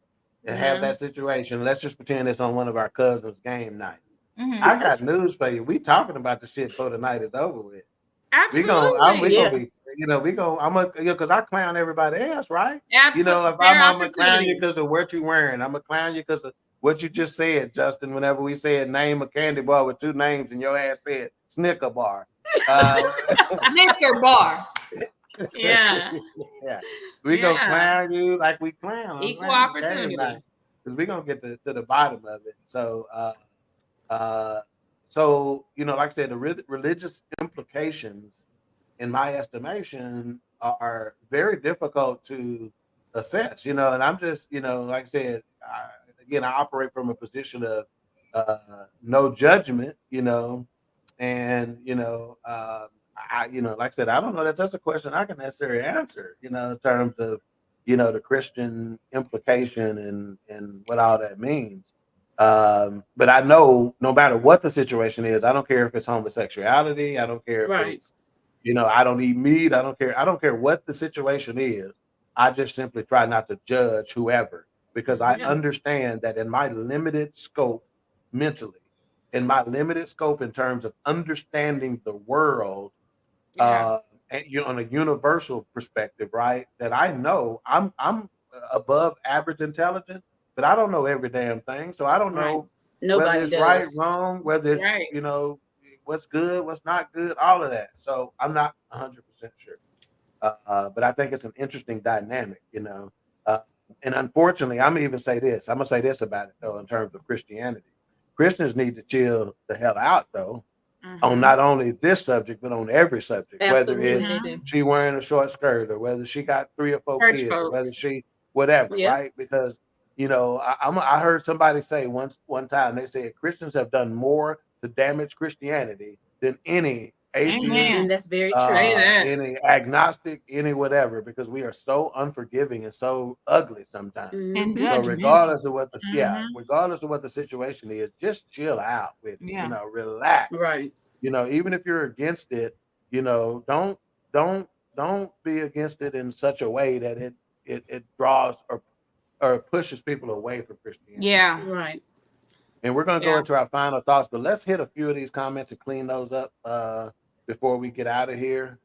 and have that situation, let's just pretend it's on one of our cousins' game nights. I got news for you. We talking about the shit before the night is over with. Absolutely. Because I clown everybody else, right? Absolutely. If I'm gonna clown you because of what you're wearing, I'm gonna clown you because of what you just said, Justin. Whenever we said name a candy bar with 2 names and your ass said Snicker bar. Snicker bar. Yeah. We gonna clown you like we clown. Equal opportunity. Because we're gonna get to the bottom of it. So like I said, the religious implications, in my estimation, are very difficult to assess. And I'm just, like I said, I operate from a position of no judgment. And like I said, I don't know that that's a question I can necessarily answer. In terms of the Christian implication and what all that means. But I know no matter what the situation is, I don't care if it's homosexuality. I don't care if it's, I don't eat meat. I don't care what the situation is. I just simply try not to judge whoever, because I understand that in my limited scope mentally, in my limited scope in terms of understanding the world, and on a universal perspective, right? That I know I'm above average intelligence, but I don't know every damn thing. So I don't know whether it's right, wrong, whether it's what's good, what's not good, all of that. So I'm not 100% sure. But I think it's an interesting dynamic, and unfortunately, I'm gonna say this about it though, in terms of Christianity. Christians need to chill the hell out though, on not only this subject, but on every subject. Absolutely. Whether it's she wearing a short skirt, or whether she got 3 or 4 kids, or whether she whatever, right? Because I heard somebody say one time, they said Christians have done more to damage Christianity than any atheist, and that's very true. Any agnostic, any whatever, because we are so unforgiving and so ugly sometimes. And so regardless of what the situation is, just chill out with it, relax. Right. Even if you're against it, don't be against it in such a way that it draws or pushes people away from Christianity. Yeah. Right. And we're going to go into our final thoughts, but let's hit a few of these comments and clean those up before we get out of here.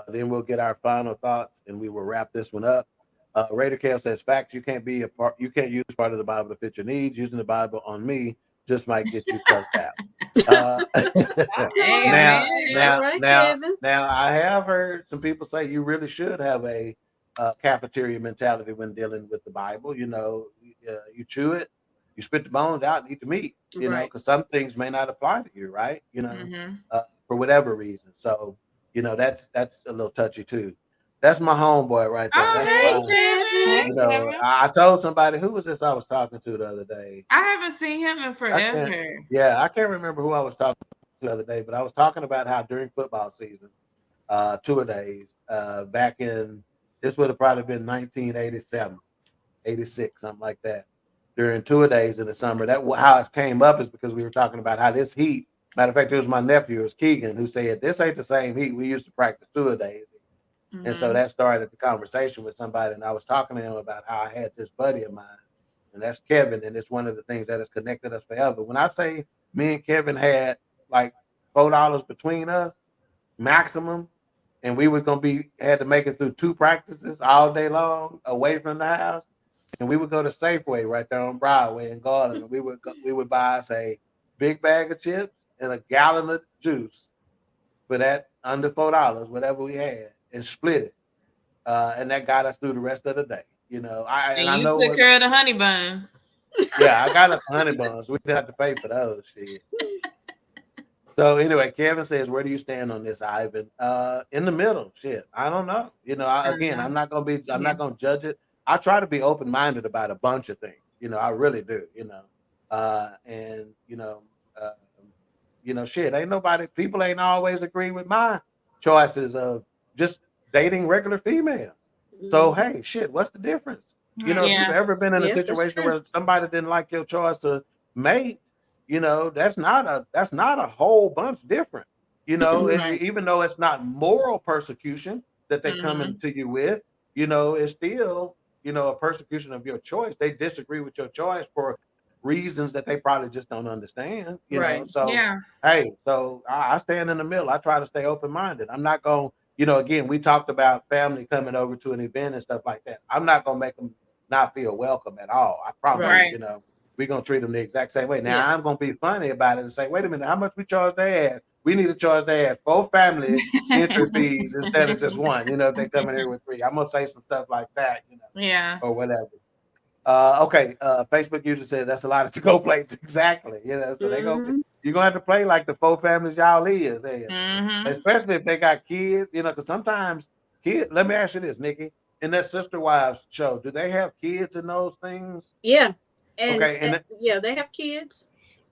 Then we'll get our final thoughts and we will wrap this one up. Raider Kale says, facts, you can't use part of the Bible to fit your needs. Using the Bible on me just might get you cussed out. Now, I have heard some people say you really should have a cafeteria mentality when dealing with the Bible. You chew it, you spit the bones out and eat the meat, because some things may not apply to you, right? for whatever reason. So, you know, that's a little touchy too. That's my homeboy right there. Oh, That's hey, my, Kevin. you know, I told somebody, who was this I was talking to the other day? I haven't seen him in forever. I can't remember who I was talking to the other day, but I was talking about how during football season, 2 days, back in, this would have probably been 1987, 86, something like that. During 2 days in the summer, that how it came up is because we were talking about how this heat. Matter of fact, it was my nephew, it was Keegan, who said this ain't the same heat we used to practice 2 days. Mm-hmm. And so that started the conversation with somebody, and I was talking to him about how I had this buddy of mine, and that's Kevin, and it's one of the things that has connected us forever. When I say me and Kevin had like $4 between us, maximum, and we was had to make it through 2 practices all day long away from the house. And we would go to Safeway right there on Broadway in Garland, and we would buy us a big bag of chips and a gallon of juice for that under $4, whatever we had, and split it. And that got us through the rest of the day. You know, I know took care of the honey buns. Yeah, I got us honey buns. We didn't have to pay for those shit. So anyway, Kevin says, where do you stand on this, Ivan? In the middle. Shit, I don't know. You know, I'm not gonna judge it. I try to be open-minded about a bunch of things. You know, I really do. You know, and shit, people ain't always agree with my choices of just dating regular female. So hey, shit, what's the difference? You know, if you've ever been in a situation where somebody didn't like your choice to mate, you know, that's not a whole bunch different. You know, even though it's not moral persecution that they come into you with, you know, it's still, you know, a persecution of your choice. They disagree with your choice for reasons that they probably just don't understand. You know, so hey, so I stand in the middle. I try to stay open-minded. I'm not going, you know, again, we talked about family coming over to an event and stuff like that. I'm not gonna make them not feel welcome at all. I promise you, you know. We're gonna treat them the exact same way. Now I'm gonna be funny about it and say, wait a minute, how much we charge their ass? We need to charge their ass 4 family entry fees instead of just 1. You know, if they come in here with 3, I'm gonna say some stuff like that, you know, or whatever. Okay, Facebook user said that's a lot of to-go plates. Exactly, you know, so you're gonna have to play like the 4 families y'all is, especially if they got kids, you know, because sometimes kids. Let me ask you this, Nikki, in that Sister Wives show, do they have kids in those things? Yeah. And they have kids.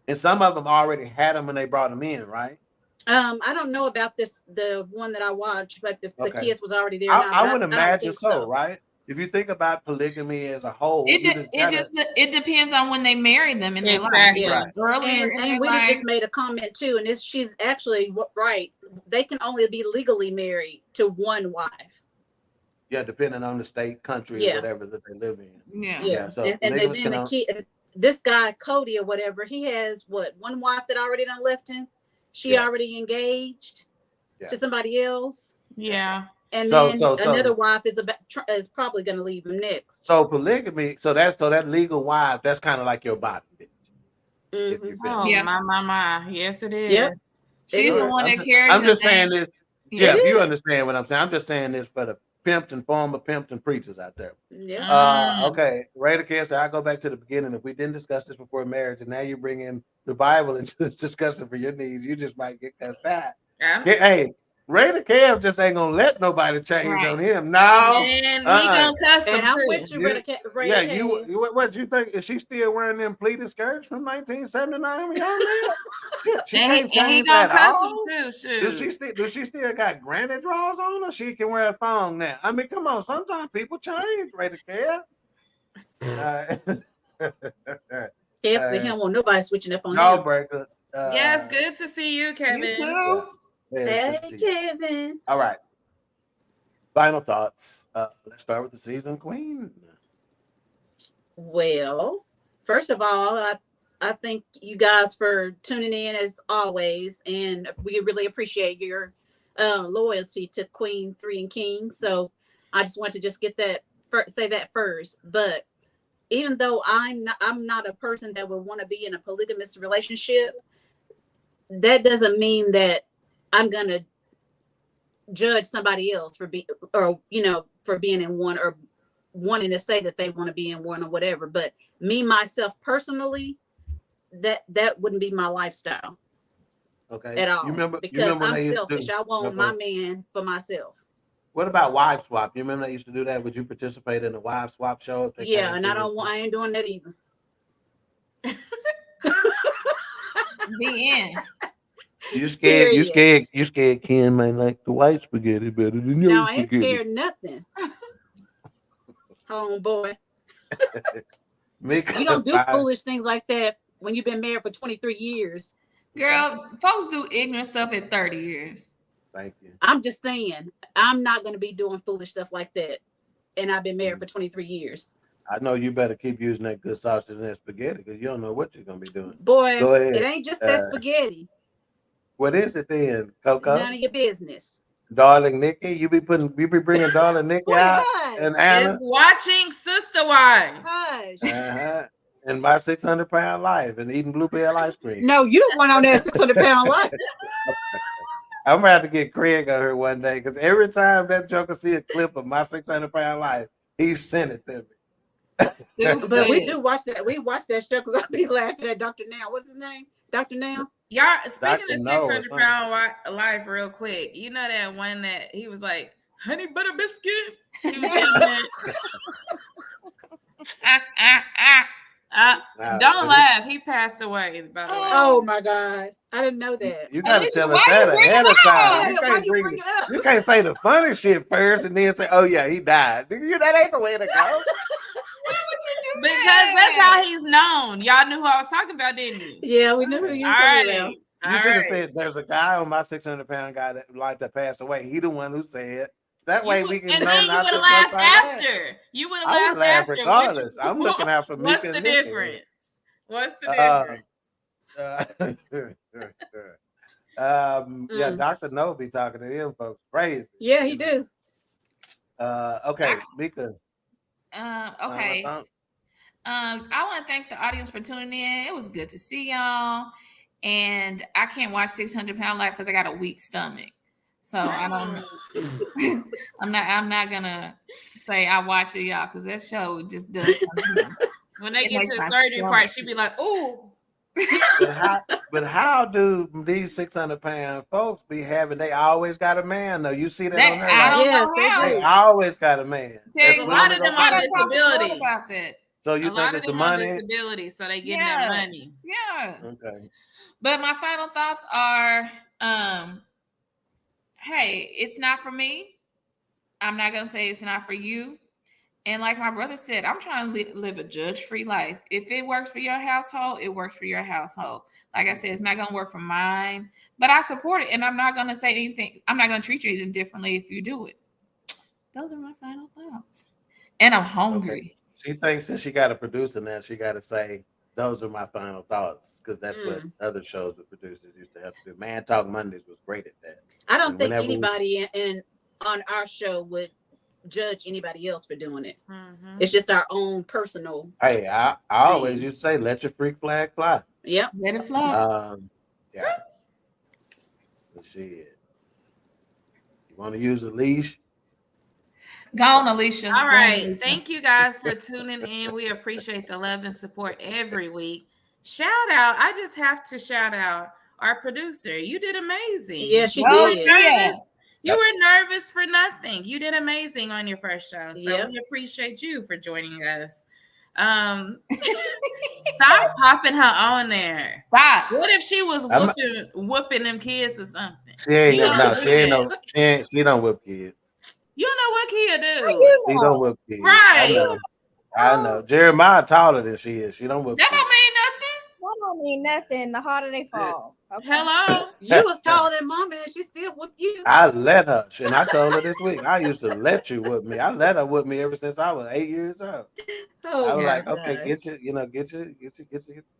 And some of them already had them when they brought them in, right? I don't know about the one that I watched, but the kids was already there. I would imagine so, right? If you think about polygamy as a whole, it depends on when they married them in their life. Yeah. Earlier, and we just made a comment too, and she's actually right. They can only be legally married to 1 wife. Yeah, depending on the state, country, or whatever that they live in. Yeah. So and then the kid, this guy Cody or whatever, he has 1 wife that already done left him. She already engaged to somebody else. Yeah. And then another wife is probably going to leave him next. So polygamy, so that legal wife, that's kind of like your body bitch. My. Yes, it is. Yep. She's the one that carries. I'm just saying this. Yeah, if you understand what I'm saying. I'm just saying this for the pimps and former pimps and preachers out there. Yeah. Okay. Raider Care said, I'll go back to the beginning. If we didn't discuss this before marriage, and now you bring in the Bible into this discussion for your needs, you just might get cussed out. Hey, Raider Kev just ain't gonna let nobody change on him. No, and he gonna cuss him. And I'm with you, Raider Kev. What you think? Is she still wearing them pleated skirts from 1979? She can't change that all. Does she still got granny drawers on, or she can wear a thong now? I mean, come on. Sometimes people change, Raider Kev. Kev, he don't want nobody switching up on him. Breaker. Yes, good to see you, Kevin. You too. Hey, Kevin. All right. Final thoughts. Let's start with the season queen. Well, first of all, I thank you guys for tuning in as always, and we really appreciate your loyalty to Queen3 King. So I just want to just say that first. But even though I'm not a person that would want to be in a polygamous relationship, that doesn't mean that I'm gonna judge somebody else for being in one or wanting to say that they want to be in one or whatever. But me myself personally, that wouldn't be my lifestyle. Okay. at all. You remember when I'm they used to selfish. do? I want Okay. my man for myself. What about wife swap? You remember they used to do that? Would you participate in the wife swap show if they Yeah, came and to I you? don't want. I ain't doing that either. The end. You scared? You Period. scared? You scared? Ken might like the white spaghetti better than your No, I ain't spaghetti. scared nothing. Homeboy, you don't do foolish things like that when you've been married for 23 years. Girl, folks do ignorant stuff at 30 years. Thank you. I'm just saying, I'm not going to be doing foolish stuff like that. And I've been married for 23 years. I know you better keep using that good sausage and that spaghetti because you don't know what you're gonna be doing. Boy, Go ahead. it ain't just that spaghetti. What is it then, Coco? None of your business. Darling Nikki, you be bringing Darling Nikki Boy, out hush. and Anna. Is watching Sister Wives. Hush. And my 600-pound life and eating bluebell ice cream. No, you don't want on that 600-pound life. I'm gonna have to get Craig on her one day because every time that joker see a clip of my 600-pound life, he sent it to me. But we do watch that. We watch that show because I'll be laughing at Dr. Now. What's his name? Dr. Now? Y'all, speaking Dr. of No or 600-pound life, real quick, you know that one that he was like, honey butter biscuit? He was don't laugh. He passed away, by the way. Oh my God. I didn't know that. You gotta tell us that ahead of time. You can't say the funny shit first and then say, oh yeah, he died. That ain't the way to go. Because that's how he's known. Y'all knew who I was talking about, didn't you? Yeah, we knew who you were talking about. You should have said there's a guy on my 600-pound guy that passed away. He the one who said. That way we can know not to laugh after. You would have laughed after. Regardless. I'm looking out for What's Mika the and difference? What's the difference? Yeah, Dr. No be talking to them folks crazy. Yeah, he do. Okay, Mika. Okay. I want to thank the audience for tuning in. It was good to see y'all. And I can't watch 600-pound life because I got a weak stomach. So I don't I'm not gonna say I watch it, y'all, because that show just does something. When they get to the surgery part, she'd be like, "Ooh." But how do these 600-pound folks be having? They always got a man though. You see that on there? I don't know how. They always got a man. A lot of them on disability. About that. So you think it's the money? Disability, so they getting that money. Yeah. Okay. But my final thoughts are, hey, it's not for me. I'm not gonna say it's not for you. And like my brother said, I'm trying to live a judge-free life. If it works for your household, it works for your household. Like I said, it's not gonna work for mine, but I support it, and I'm not gonna say anything. I'm not gonna treat you any differently if you do it. Those are my final thoughts. And I'm hungry. Okay. She thinks since she got a producer now, she got to say, those are my final thoughts, because that's what other shows with producers used to have to do. Man Talk Mondays was great at that. I don't think anybody on our show would judge anybody else for doing it. Mm-hmm. It's just our own personal. Hey, I always used to say, let your freak flag fly. Yep. Let it fly. Yeah. Shit. You want to use a leash? Go on, Alicia. All right. Thank you guys for tuning in. We appreciate the love and support every week. Shout out. I just have to shout out our producer. You did amazing. Yeah, she did. You were nervous for nothing. You did amazing on your first show. So we appreciate you for joining us. Stop popping her on there. Stop. What if she was whooping them kids or something? She don't whip kids. You don't know what kid do. She don't whip kids. Right. I know. Jeremiah taller than she is. She don't whip that kids. don't mean nothing. That don't mean nothing. The harder they fall. Okay. Hello. You was taller than Mama and she still whooped you. I let her. And I told her this week, I used to let you whip me. I let her whip me ever since I was 8 years old. I was like, okay, get your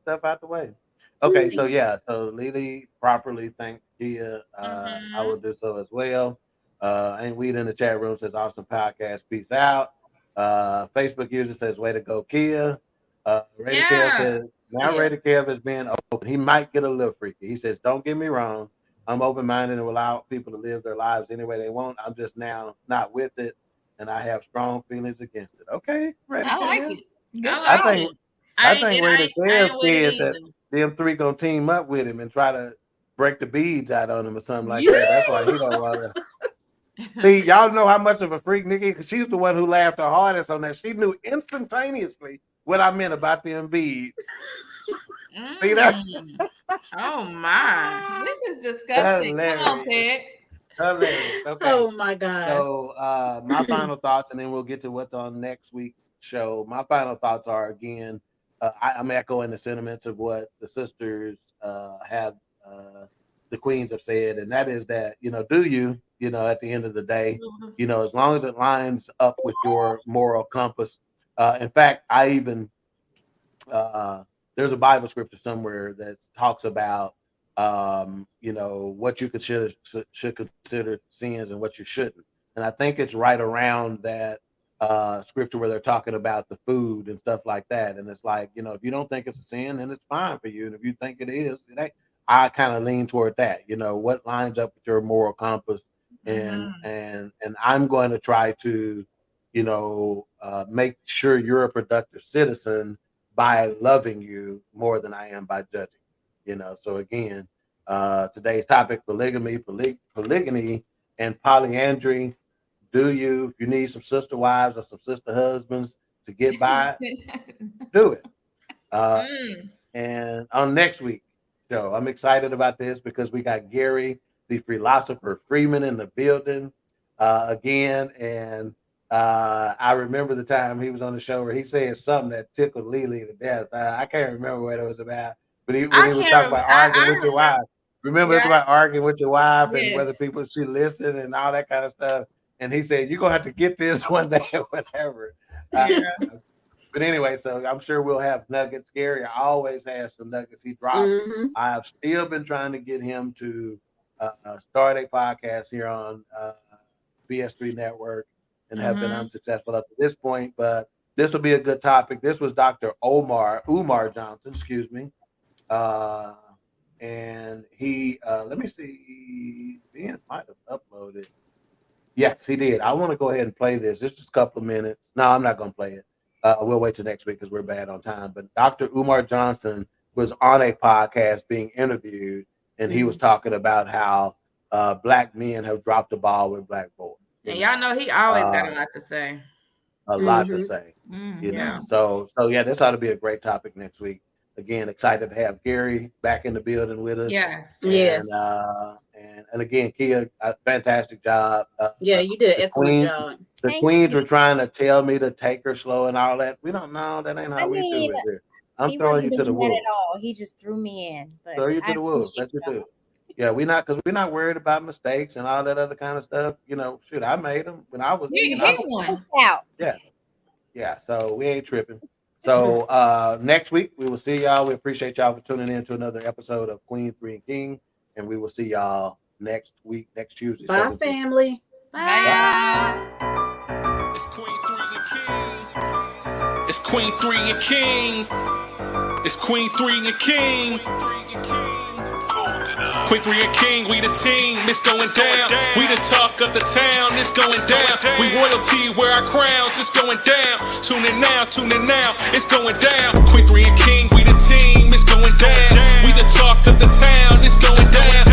stuff out the way. Okay, so Lily properly thanked Kia. I will do so as well. Ain't Weed in the chat room says awesome podcast. Peace out. Facebook user says way to go, Kia. Ray Kev says now Ray Kev is being open. He might get a little freaky. He says, don't get me wrong. I'm open-minded and will allow people to live their lives any way they want. I'm just now not with it, and I have strong feelings against it. Okay, Ray I like it. I think Ray Kev scared that them three gonna team up with him and try to break the beads out on him or something like that. That's why he don't want to. See, y'all know how much of a freak Nikki, because she's the one who laughed the hardest on that. She knew instantaneously what I meant about them beads. See that? Oh my. This is disgusting. Hilarious. Come on, Ted. Hilarious. Okay. Oh my God. So my final thoughts, and then we'll get to what's on next week's show. My final thoughts are, again, I'm echoing the sentiments of what the sisters have, the queens have said, and that is that, do you, at the end of the day, as long as it lines up with your moral compass. In fact, I even, there's a Bible scripture somewhere that talks about, what you should consider sins and what you shouldn't. And I think it's right around that scripture where they're talking about the food and stuff like that. And it's like, if you don't think it's a sin, then it's fine for you. And if you think it is, I kind of lean toward that, what lines up with your moral compass. And I'm going to try to, make sure you're a productive citizen by loving you more than I am by judging, So again, today's topic: polygamy, polygyny, and polyandry. If you need some sister wives or some sister husbands to get by, do it. And on next week show, I'm excited about this because we got Gary, the philosopher Freeman, in the building again. And I remember the time he was on the show where he said something that tickled Lily to death. I can't remember what it was about, but when he was talking about arguing with your wife. Remember, it's about arguing with your wife and whether people should listen and all that kind of stuff. And he said, you're going to have to get this one day or whatever. But anyway, so I'm sure we'll have nuggets. Gary always has some nuggets he drops. I've still been trying to get him to start a podcast here on BS3 Network and have been unsuccessful up to this point. But this will be a good topic. This was Dr. Umar Johnson, excuse me. And he, let me see, Ben might have uploaded. Yes, he did. I want to go ahead and play this. This is a couple of minutes. No, I'm not going to play it. We'll wait till next week because we're bad on time. But Dr. Umar Johnson was on a podcast being interviewed, and he was talking about how black men have dropped the ball with black boys. And y'all know he always got a lot to say. A lot to say. You know. So yeah, this ought to be a great topic next week. Again, excited to have Gary back in the building with us. Yes. And again, Kia, fantastic job. Yeah, you did an excellent job. The queens were trying to tell me to take her slow and all that. We don't know. That ain't how we do it here. I'm throwing you to the wolves. He just threw me in. But throw you to the wolves. That's what you do. Yeah, we're not worried about mistakes and all that other kind of stuff. Shoot, I made them when I was. Out. Yeah. So we ain't tripping. So next week we will see y'all. We appreciate y'all for tuning in to another episode of Queen3 King, and we will see y'all next week, next Tuesday. Bye, family. Bye. It's Queen3 and King. It's Queen3 and King. It's Queen3 and King. Queen3 and King, we the team, it's going down. We the talk of the town, it's going down. We royalty, wear our crowns, it's going down. Tune in now, it's going down. Queen3 and King, we the team, it's going down. We the talk of the town, it's going down.